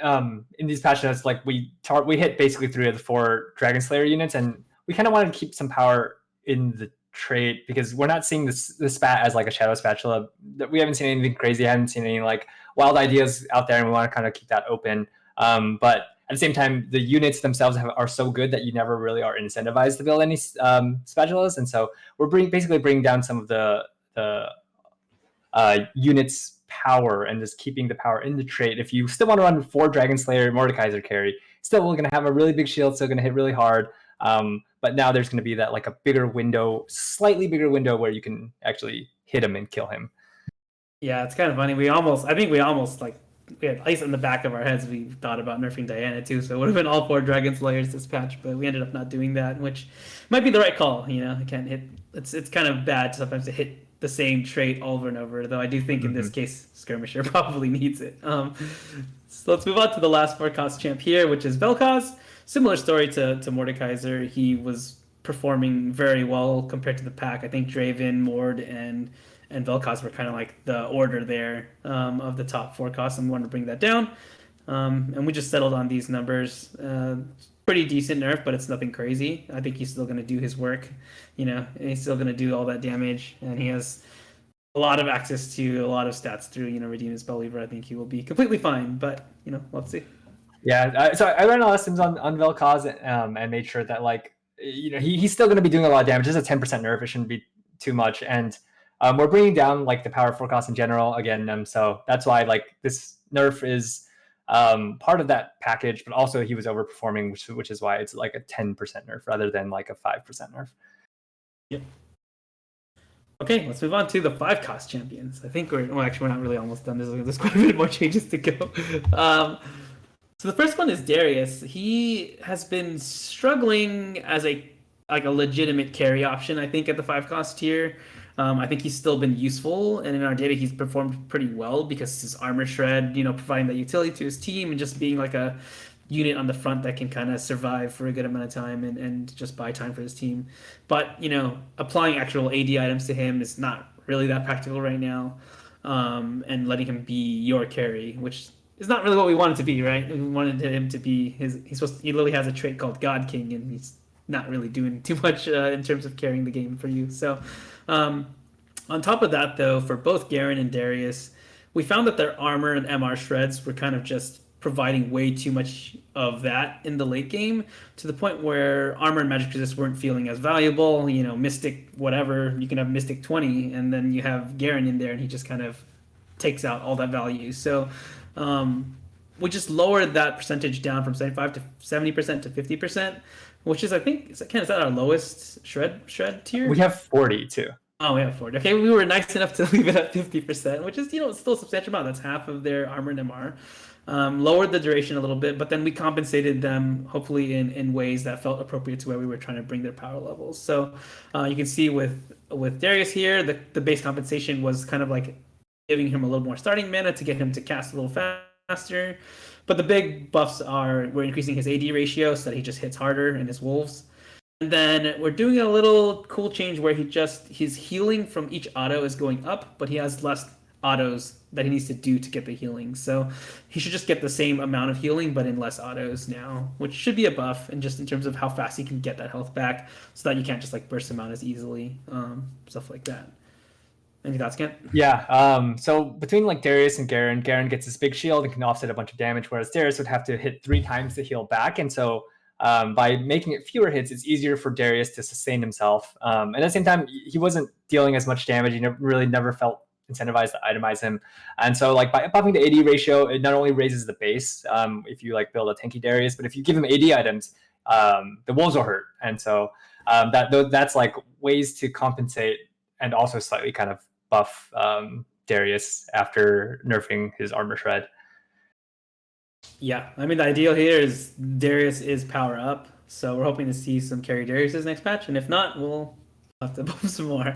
in these patches, like we hit basically 3 of the 4 Dragon Slayer units, and we kind of wanted to keep some power in the trait because we're not seeing this spat as like a shadow spatula. We haven't seen anything crazy. I haven't seen any like wild ideas out there, and we want to kind of keep that open. But at the same time, the units themselves are so good that you never really are incentivized to build any spatulas, and so we're basically bringing down some of the units power and just keeping the power in the trait. If you still want to run 4 Dragon Slayer Mordekaiser carry, still we're going to have a really big shield, still going to hit really hard. But now there's going to be that like a bigger window, slightly bigger window where you can actually hit him and kill him. Yeah, it's kind of funny. I think we almost like, we had ice in the back of our heads. We thought about nerfing Diana too, so it would have been all 4 Dragon Slayers this patch, but we ended up not doing that, which might be the right call. I can't hit. It's kind of bad sometimes to hit the same trait over and over. Though I do think in this case, Skirmisher probably needs it. So let's move on to the last forecast champ here, which is Vel'Koz. Similar story to Mordekaiser. He was performing very well compared to the pack. I think Draven, Mord, and Vel'Koz were kind of like the order there of the top forecast, and we wanted to bring that down. And we just settled on these numbers. Pretty pretty decent nerf, but it's nothing crazy. I think he's still going to do his work, and he's still going to do all that damage, and he has a lot of access to a lot of stats through, Redeem his Spellweaver. I think he will be completely fine, but, we'll see. Yeah, so I ran lessons on Vel'Koz and made sure that, like, he's still going to be doing a lot of damage. Just a 10% nerf, it shouldn't be too much. And we're bringing down, like, the power forecast in general again. So that's why, like, this nerf is part of that package, but also he was overperforming, which is why it's like a 10% nerf rather than like a 5% nerf. Yep. Okay, let's move on to the 5-cost champions. I think we're not really almost done. There's quite a bit more changes to go. So the first one is Darius. He has been struggling as a legitimate carry option, I think, at the 5-cost tier. I think he's still been useful, and in our data, he's performed pretty well because his armor shred, providing that utility to his team and just being like a unit on the front that can kind of survive for a good amount of time and just buy time for his team. But, applying actual AD items to him is not really that practical right now, and letting him be your carry, which is not really what we wanted to be, right? We wanted him to be he literally has a trait called God King, and he's not really doing too much in terms of carrying the game for you. So, on top of that, though, for both Garen and Darius, we found that their armor and MR shreds were kind of just providing way too much of that in the late game, to the point where armor and magic resist weren't feeling as valuable. Mystic whatever, you can have Mystic 20, and then you have Garen in there, and he just kind of takes out all that value. So we just lowered that percentage down from 75 to 70% to 50%, which is, I think, is that our lowest shred tier? We have 40 too. Oh, we have 40. Okay, we were nice enough to leave it at 50%, which is, still a substantial amount. That's half of their armor and MR. Lowered the duration a little bit, but then we compensated them, hopefully in ways that felt appropriate to where we were trying to bring their power levels. So you can see with Darius here, the base compensation was kind of like giving him a little more starting mana to get him to cast a little faster. But the big buffs we're increasing his AD ratio so that he just hits harder in his wolves. And then we're doing a little cool change where his healing from each auto is going up, but he has less autos that he needs to do to get the healing. So he should just get the same amount of healing, but in less autos now, which should be a buff, and just in terms of how fast he can get that health back, so that you can't just like burst him out as easily, stuff like that. Any thoughts, Kent? Yeah. So between like Darius and Garen gets this big shield and can offset a bunch of damage, whereas Darius would have to hit 3 times to heal back. And so by making it fewer hits, it's easier for Darius to sustain himself. And at the same time, he wasn't dealing as much damage. He never felt incentivized to itemize him. And so like by buffing the AD ratio, it not only raises the base if you like build a tanky Darius, but if you give him AD items, the wolves will hurt. And so that's like ways to compensate and also slightly kind of buff Darius after nerfing his armor shred. Yeah, I mean, the ideal here is Darius is power up, so we're hoping to see some carry Darius's next patch, and if not, we'll have to buff some more.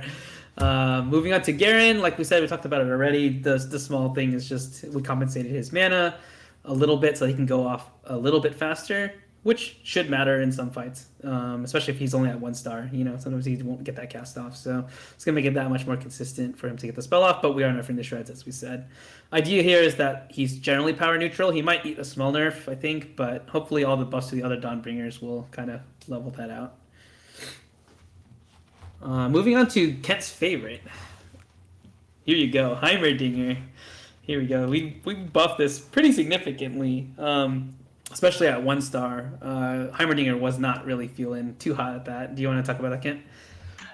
Moving on to Garen, like we said, we talked about it already. The small thing is just we compensated his mana a little bit so he can go off a little bit faster, which should matter in some fights, especially if he's only at 1 star. Sometimes he won't get that cast off, so it's gonna make it that much more consistent for him to get the spell off. But we are nerfing the shreds, as we said. Idea here is that he's generally power neutral. He might eat a small nerf, I think, but hopefully all the buffs to the other Dawnbringers will kind of level that out. Moving on to Kent's favorite. Here you go, Heimerdinger. Here we go. We buffed this pretty significantly, especially at 1 star. Heimerdinger was not really feeling too hot at that. Do you want to talk about that, Kent?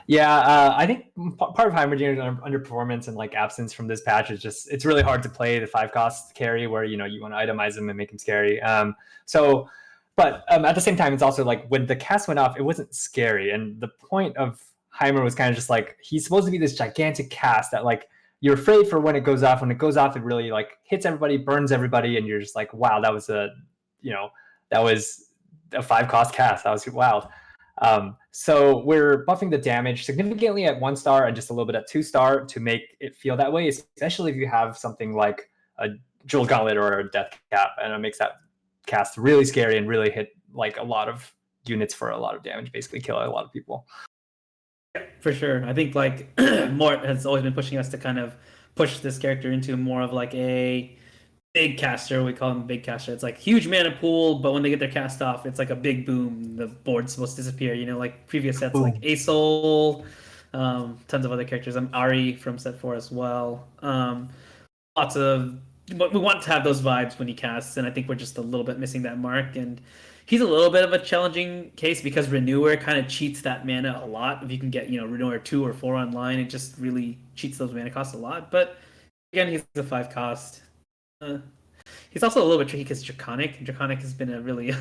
Yeah, I think part of Heimerdinger's underperformance and like absence from this patch is just it's really hard to play the 5-cost carry where you want to itemize him and make him scary. But at the same time, it's also like when the cast went off, it wasn't scary, and the point of Heimer was kind of just like he's supposed to be this gigantic cast that like you're afraid for when it goes off. When it goes off, it really like hits everybody, burns everybody, and you're just like, wow, that was a 5-cost cast. That was wild. So we're buffing the damage significantly at 1 star and just a little bit at 2 star to make it feel that way, especially if you have something like a Jewel Gauntlet or a Death Cap, and it makes that cast really scary and really hit like a lot of units for a lot of damage, basically kill a lot of people. Yeah, for sure. I think like Mort has always been pushing us to kind of push this character into more of like a big caster. We call him big caster. It's like huge mana pool, but when they get their cast off, it's like a big boom. The board's supposed to disappear. You know, like previous sets like Boom. Asol, tons of other characters. I'm Ari from set 4 as well. Lots of but we want to have those vibes when he casts, and I think we're just a little bit missing that mark. And he's a little bit of a challenging case because Renewer kind of cheats that mana a lot. If you can get, Renewer 2 or 4 online, it just really cheats those mana costs a lot. But again, he's a 5 cost. Uh, he's also a little bit tricky because Draconic. Draconic has been a really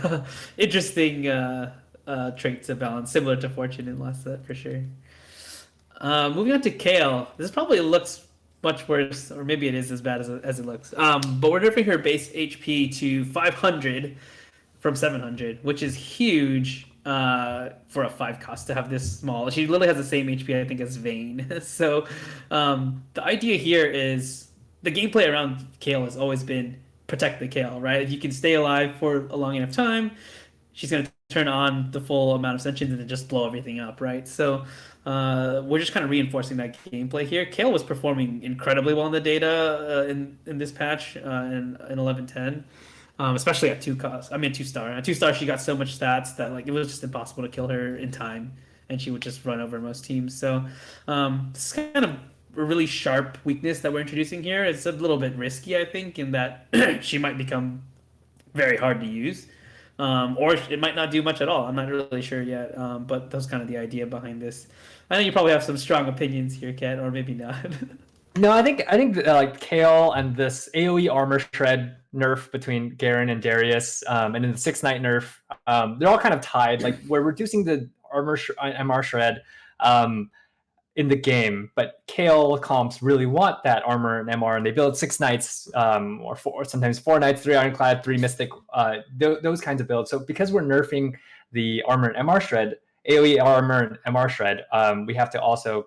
interesting trait to balance, similar to Fortune in last set for sure. Moving on to Kale. This probably looks much worse, or maybe it is as bad as it looks. But we're nerfing her base HP to 500 from 700, which is huge for a 5 cost to have this small. She literally has the same HP, I think, as Vayne. So the idea here is the gameplay around Kale has always been protect the Kale, right? If you can stay alive for a long enough time, she's going to turn on the full amount of sentience and then just blow everything up, right? So we're just kind of reinforcing that gameplay here. Kale was performing incredibly well in the data in this patch in 11.10. Especially at 2 cost. I mean 2-star. At 2-star, she got so much stats that like it was just impossible to kill her in time, and she would just run over most teams. So this is kind of a really sharp weakness that we're introducing here. It's a little bit risky, I think, in that she might become very hard to use, or it might not do much at all. I'm not really sure yet, but that's kind of the idea behind this. I know you probably have some strong opinions here, Kat, or maybe not. No, I think like Kale and this AOE armor shred nerf between Garen and Darius, and then the 6 Knight nerf, they're all kind of tied. Like we're reducing the MR shred in the game, but Kale comps really want that armor and MR, and they build 6 Knights, or sometimes 4 Knights, 3 Ironclad, 3 Mystic, those kinds of builds. So because we're nerfing the armor and MR shred, AOE armor and MR shred, we have to also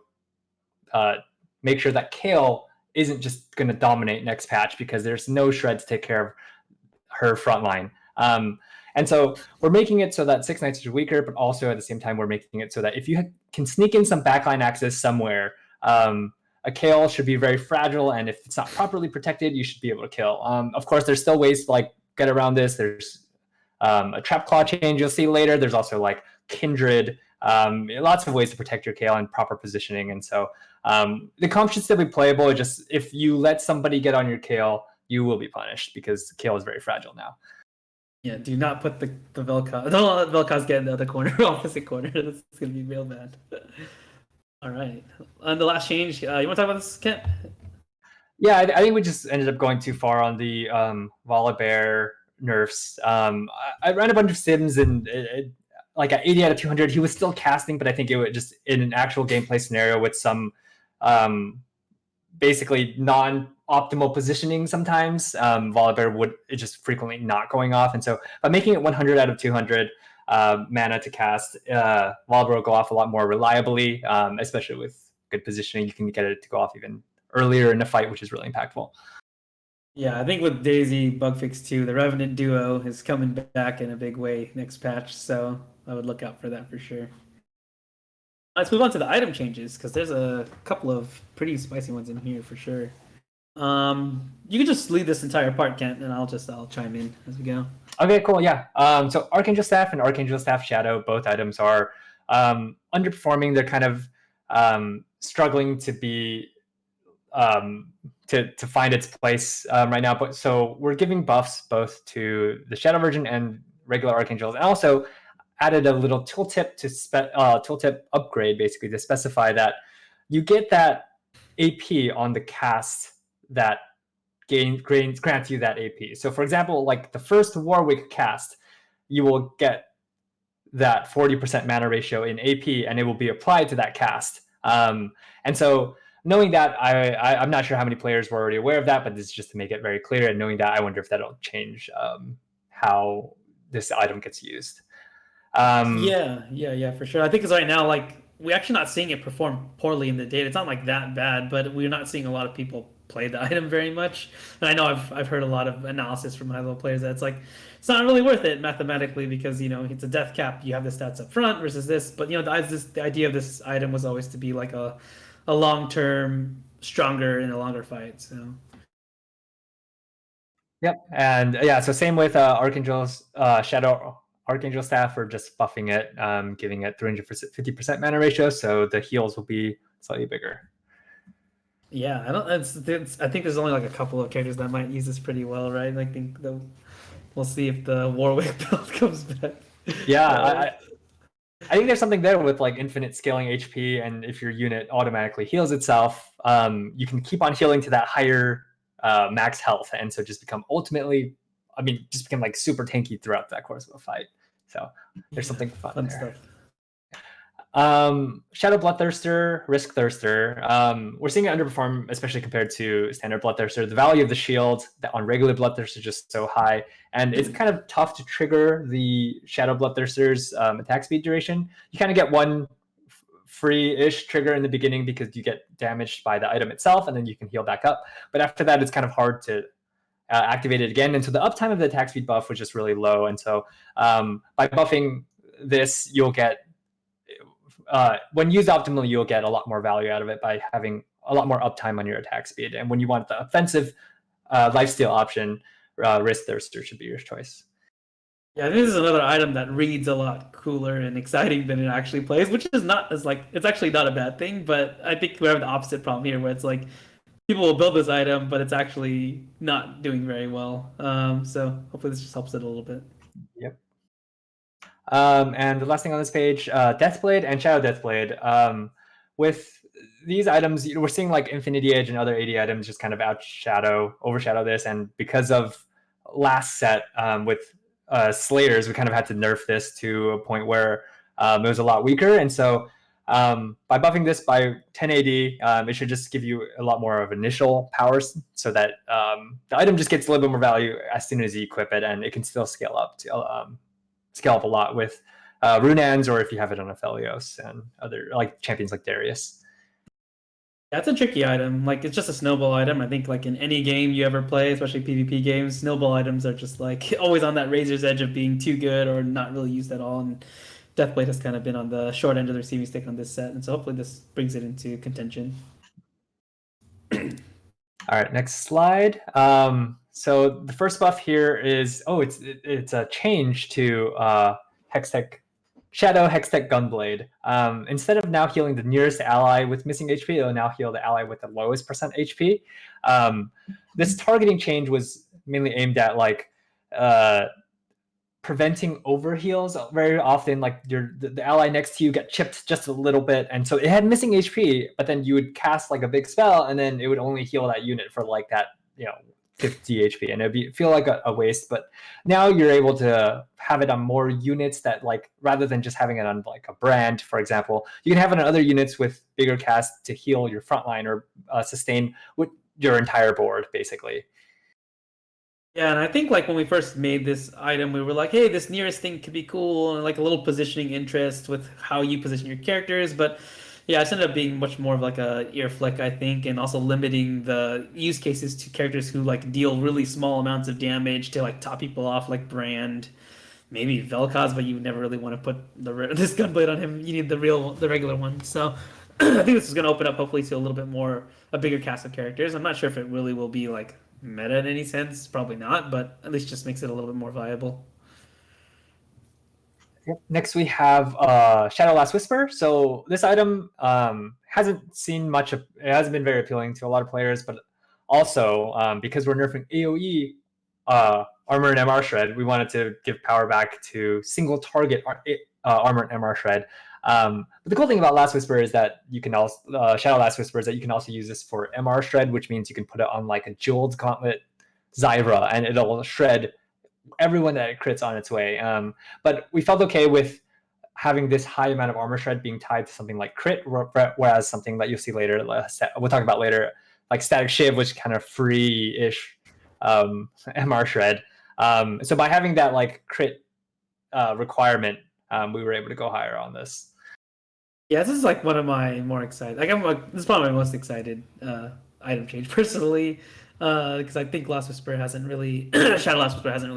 make sure that Kale isn't just going to dominate next patch because there's no shred to take care of her front line. And so we're making it so that 6 Knights is weaker, but also at the same time, we're making it so that if you can sneak in some backline access somewhere, a Kale should be very fragile, and if it's not properly protected, you should be able to kill. Of course, there's still ways to like get around this. There's a Trap Claw change you'll see later. There's also like Kindred, lots of ways to protect your Kale and proper positioning. And so the comp should still be playable. Just if you let somebody get on your Kale, you will be punished because Kale is very fragile now. Yeah, do not put the Vel'Koz. Don't let Vel'Koz get in the other corner, opposite corner. That's gonna be real bad. All right. On the last change, you want to talk about this, Kent? Yeah, I think we just ended up going too far on the Volibear nerfs. I ran a bunch of sims, and like at 80 out of 200, he was still casting, but I think it was just in an actual gameplay scenario with some basically non-optimal positioning sometimes, Volibear would just frequently not going off. And so by making it 100 out of 200 mana to cast, Volibear will go off a lot more reliably, especially with good positioning. You can get it to go off even earlier in the fight, which is really impactful. Yeah, I think with Daisy Bugfix 2, the Revenant duo is coming back in a big way next patch, so I would look out for that for sure. Let's move on to the item changes, because there's a couple of pretty spicy ones in here for sure. You can just lead this entire part, Kent, and I'll chime in as we go. Okay, cool. Yeah. So Archangel Staff and Archangel Staff Shadow, both items are underperforming. They're kind of struggling to be to find its place right now. But so we're giving buffs both to the Shadow version and regular Archangels, and also added a little tooltip to tooltip upgrade, basically to specify that you get that AP on the cast that grants you that AP. So for example, like the first Warwick cast, you will get that 40% mana ratio in AP, and it will be applied to that cast. And so knowing that, I'm not sure how many players were already aware of that, but this is just to make it very clear. And knowing that, I wonder if that'll change how this item gets used. Yeah, for sure. I think because right now, like, we're actually not seeing it perform poorly in the data. It's not like that bad, but we're not seeing a lot of people play the item very much. And I know I've heard a lot of analysis from high-level players that it's not really worth it mathematically because, it's a death cap. You have the stats up front versus this. But, the idea of this item was always to be like a long-term, stronger in a longer fight. So Yep, and yeah, so same with Archangel's Shadow Archangel staff. We're just buffing it, giving it 350% mana ratio, so the heals will be slightly bigger. Yeah, I don't. I think there's only like a couple of characters that might use this pretty well, right? I think we'll see if the Warwick build comes back. Yeah, I think there's something there with like infinite scaling HP, and if your unit automatically heals itself, you can keep on healing to that higher max health, and so just become ultimately, just become like super tanky throughout that course of a fight. So there's something fun there. Stuff. Shadow Bloodthirster, Risk Thirster. We're seeing it underperform, especially compared to standard Bloodthirster. The value of the shield on regular Bloodthirster is just so high, and it's kind of tough to trigger the Shadow Bloodthirster's attack speed duration. You kind of get one free-ish trigger in the beginning because you get damaged by the item itself, and then you can heal back up. But after that, it's kind of hard to activate it again, and so the uptime of the attack speed buff was just really low. And so by buffing this, you'll get when used optimally, you'll get a lot more value out of it by having a lot more uptime on your attack speed. And when you want the offensive lifesteal option, Risk Thirster should be your choice. Yeah, I think this is another item that reads a lot cooler and exciting than it actually plays, which is not as like, it's actually not a bad thing, but I think we have the opposite problem here where it's like people will build this item, but it's actually not doing very well. So hopefully this just helps it a little bit. Yep. And the last thing on this page, Deathblade and Shadow Deathblade. With these items, we're seeing like Infinity Edge and other AD items just kind of overshadow this. And because of last set with Slayers, we kind of had to nerf this to a point where it was a lot weaker. And so by buffing this by 10 AD, it should just give you a lot more of initial powers so that the item just gets a little bit more value as soon as you equip it, and it can still scale up a lot with Runans, or if you have it on Aphelios and other like champions like Darius. That's a tricky item. Like, it's just a snowball item. I think like in any game you ever play, especially PvP games, snowball items are just like always on that razor's edge of being too good or not really used at all. And Deathblade has kind of been on the short end of the receiving stick on this set, and so hopefully this brings it into contention. All right, next slide. So the first buff here is it's a change to Shadow Hextech Gunblade. Instead of now healing the nearest ally with missing HP, it'll now heal the ally with the lowest percent HP. This targeting change was mainly aimed at like preventing overheals. Very often, like the ally next to you get chipped just a little bit, and so it had missing HP, but then you would cast like a big spell, and then it would only heal that unit for like that 50 HP, and it'd feel like a waste. But now you're able to have it on more units that, like, rather than just having it on like a brand, for example, you can have it on other units with bigger cast to heal your frontline or sustain with your entire board, basically. Yeah, and I think like when we first made this item, we were like, hey, this nearest thing could be cool, and like a little positioning interest with how you position your characters. But yeah, it's ended up being much more of like a ear flick, I think, and also limiting the use cases to characters who like deal really small amounts of damage to like top people off, like Brand, maybe Vel'Koz, but you never really want to put this gunblade on him. You need the regular one. So I think this is going to open up hopefully to a bigger cast of characters. I'm not sure if it really will be like meta in any sense, probably not, but at least just makes it a little bit more viable. Next we have Shadow Last Whisper. So this item hasn't been very appealing to a lot of players, but also because we're nerfing AoE armor and MR shred, we wanted to give power back to single target armor and MR shred. But the cool thing about Last Whisper is that you can also Shadow Last Whisper is that you can also use this for MR shred, which means you can put it on like a Jeweled Gauntlet Zyra, and it'll shred everyone that it crits on its way. But we felt okay with having this high amount of armor shred being tied to something like crit, whereas something that you'll see later, we'll talk about later, like Static Shiv, which kind of free-ish MR shred. So by having that like crit requirement, we were able to go higher on this. Yeah, this is like one of my more excited. This is probably my most excited item change personally, because I think Shadow Last Whisper hasn't really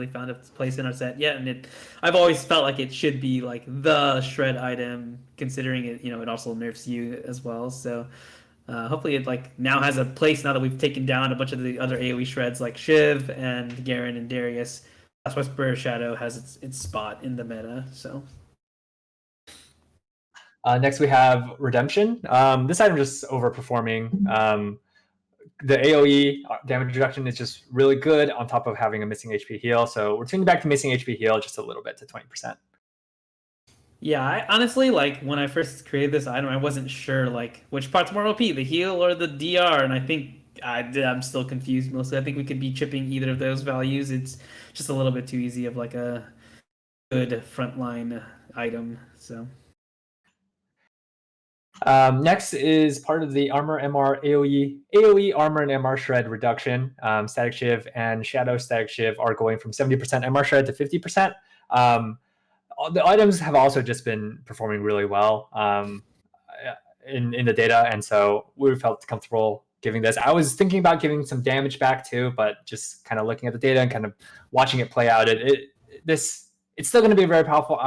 found its place in our set yet, and I've always felt like it should be like the shred item, considering it, it also nerfs you as well. So Hopefully it like now has a place now that we've taken down a bunch of the other AoE shreds like Shiv and Garen and Darius. That's why Spur Shadow has its spot in the meta. So Next we have Redemption. This item just overperforming. The AoE damage reduction is just really good on top of having a missing HP heal. So we're tuning back to missing HP heal just a little bit to 20%. yeah, I honestly like when I first created this item, I wasn't sure like which part's more OP, the heal or the DR, and I think I'm still confused mostly. I think we could be chipping either of those values. It's just a little bit too easy of like a good frontline item. So Next is part of the Armor MR AoE Armor and MR Shred reduction. Statikk Shiv and Shadow Statikk Shiv are going from 70% MR Shred to 50%. The items have also just been performing really well in the data, and so we felt comfortable giving this. I was thinking about giving some damage back too, but just kind of looking at the data and kind of watching it play out, it's still going to be a very powerful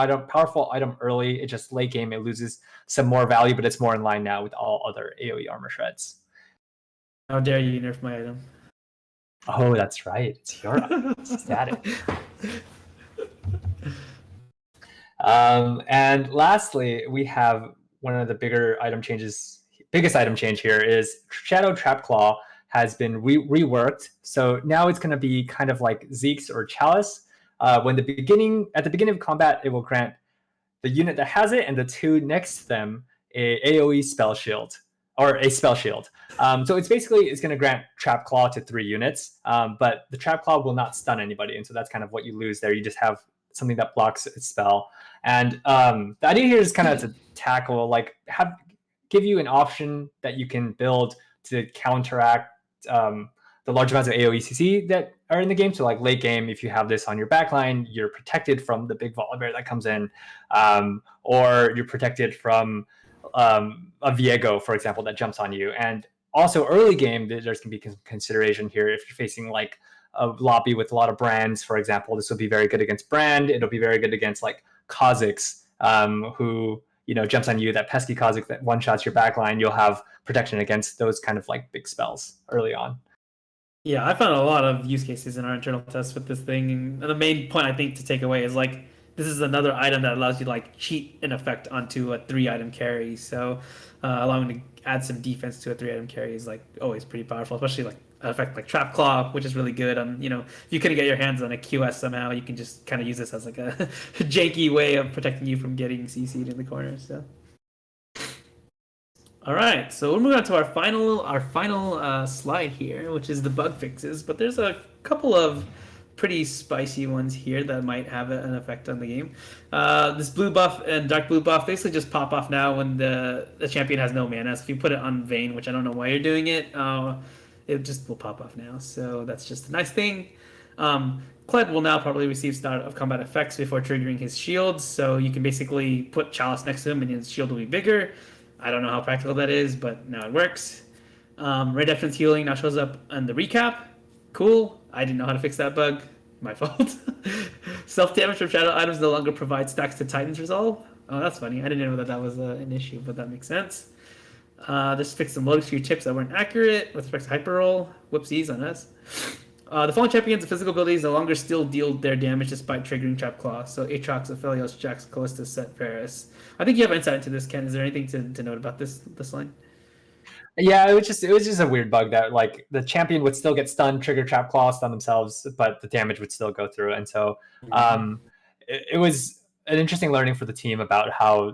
item early. It just late game it loses some more value, but it's more in line now with all other AoE armor shreds. how dare you nerf my item? Oh, that's right. It's your static. And lastly, we have one of the biggest item change here is Shadow Trap Claw has been reworked. So now it's going to be kind of like Zeke's or Chalice. At the beginning of combat, it will grant the unit that has it and the two next to them a AoE spell shield or a spell shield. So it's going to grant Trap Claw to 3 units, but the Trap Claw will not stun anybody, and so that's kind of what you lose there. You just have something that blocks its spell. And the idea here is kind of to tackle, like, give you an option that you can build to counteract the large amounts of AoE that are in the game. So like late game, if you have this on your backline, you're protected from the big Volibear that comes in, or you're protected from a Viego, for example, that jumps on you. And also early game, there's going to be consideration here. If you're facing like a lobby with a lot of brands, for example, this will be very good against Brand. It'll be very good against like Kha'Zix, who jumps on you, that pesky Kha'Zix that one-shots your backline. You'll have protection against those kind of like big spells early on. Yeah, I found a lot of use cases in our internal tests with this thing, and the main point I think to take away is like this is another item that allows you to like cheat an effect onto a 3-item carry. So allowing to add some defense to a 3-item carry is like always pretty powerful, especially like an effect like Trap Claw, which is really good on if you couldn't get your hands on a QS somehow, you can just kind of use this as like a janky way of protecting you from getting CC'd in the corner. So. All right, so we're moving on to our final slide here, which is the bug fixes. But there's a couple of pretty spicy ones here that might have an effect on the game. This blue buff and dark blue buff basically just pop off now when the champion has no mana. So if you put it on Vayne, which I don't know why you're doing it, it just will pop off now. So that's just a nice thing. Kled will now probably receive start of combat effects before triggering his shields. So you can basically put Chalice next to him and his shield will be bigger. I don't know how practical that is, but now it works. Redemption's healing now shows up on the recap. Cool. I didn't know how to fix that bug. My fault. Self-damage from shadow items no longer provide stacks to Titan's Resolve. Oh, that's funny. I didn't know that was an issue, but that makes sense. This fixed some loading screen chips that weren't accurate with respect to hyper roll. Whoopsies on us. The fallen champions' physical abilities no longer still deal their damage despite triggering Trap Claw. So Aatrox, Aphelios, Jax, Calista, Set, Varus. I think you have insight into this, Ken. Is there anything to note about this line? Yeah, it was just a weird bug that like the champion would still get stunned, trigger Trap Claw, stun themselves, but the damage would still go through. And so it was an interesting learning for the team about how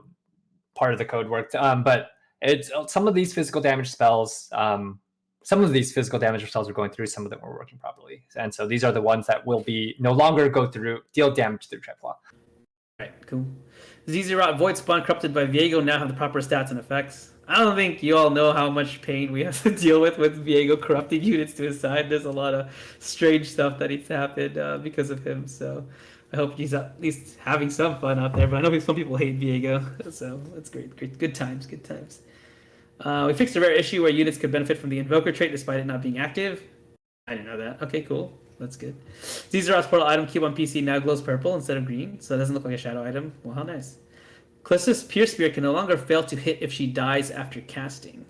part of the code worked. But it's some of these physical damage spells. Some of these physical damage spells were going through. Some of them were working properly, and so these are the ones that will be no longer deal damage through Trap Claw. Right, cool. Zizirot, Void Spawn, corrupted by Viego now have the proper stats and effects. I don't think you all know how much pain we have to deal with Viego corrupting units to his side. There's a lot of strange stuff that needs to happen because of him. So I hope he's at least having some fun out there. But I know some people hate Viego, so that's great. Good times. We fixed a rare issue where units could benefit from the Invoker trait despite it not being active. I didn't know that. Okay, cool. That's good. Zizirot's portal item cube on PC now glows purple instead of green, so it doesn't look like a shadow item. Well, how nice. Callista's Pierce Spear can no longer fail to hit if she dies after casting.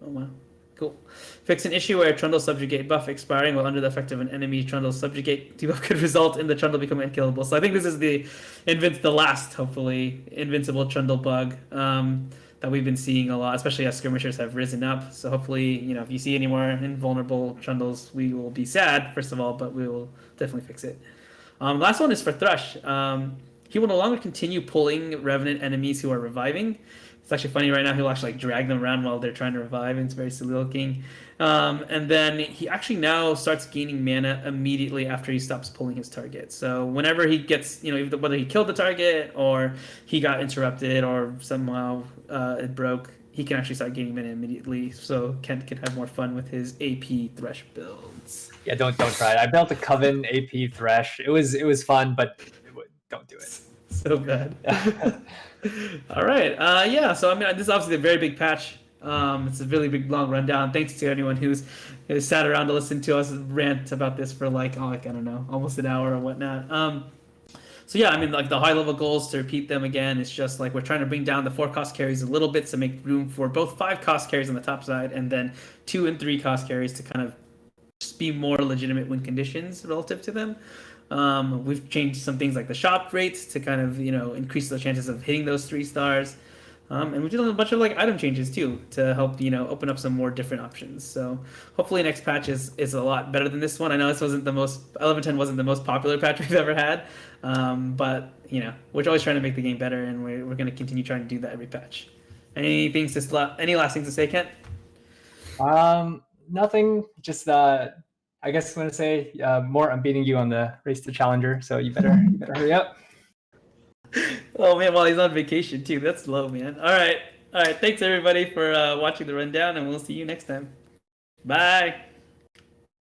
Oh wow. Cool. Fix an issue where a Trundle subjugate buff expiring while under the effect of an enemy Trundle subjugate debuff could result in the Trundle becoming unkillable. So I think this is the last, hopefully, invincible Trundle bug that we've been seeing a lot, especially as skirmishers have risen up. So hopefully, if you see any more invulnerable Trundles, we will be sad, first of all, but we will definitely fix it. Last one is for Thrush. He will no longer continue pulling Revenant enemies who are reviving. It's actually funny right now. He'll actually drag them around while they're trying to revive, and it's very silly looking. And then he actually now starts gaining mana immediately after he stops pulling his target. So whenever he gets, whether he killed the target or he got interrupted or somehow it broke, he can actually start gaining mana immediately. So Kent can have more fun with his AP Thresh builds. Yeah, don't try it. I built a Coven AP Thresh. It was fun, but don't do it. So bad. All right. Yeah. So this is obviously a very big patch. It's a really big long rundown. Thanks to anyone who's sat around to listen to us rant about this for I don't know, almost an hour or whatnot. So yeah, the high level goals, to repeat them again, it's just we're trying to bring down the 4 cost carries a little bit to make room for both 5 cost carries on the top side and then 2 and 3 cost carries to kind of just be more legitimate win conditions relative to them. We've changed some things like the shop rates to kind of increase the chances of hitting those 3 stars, and we've done a bunch of item changes too to help open up some more different options. So hopefully next patch is a lot better than this one. I know this wasn't 11.10 wasn't the most popular patch we've ever had, but we're always trying to make the game better, and we're going to continue trying to do that every patch. Any last things to say, Kent? Nothing. Just I guess I'm gonna say, Mort, I'm beating you on the race to Challenger, so you better hurry up. Oh man, while he's on vacation too. That's low, man. All right. Thanks everybody for watching the rundown, and we'll see you next time. Bye.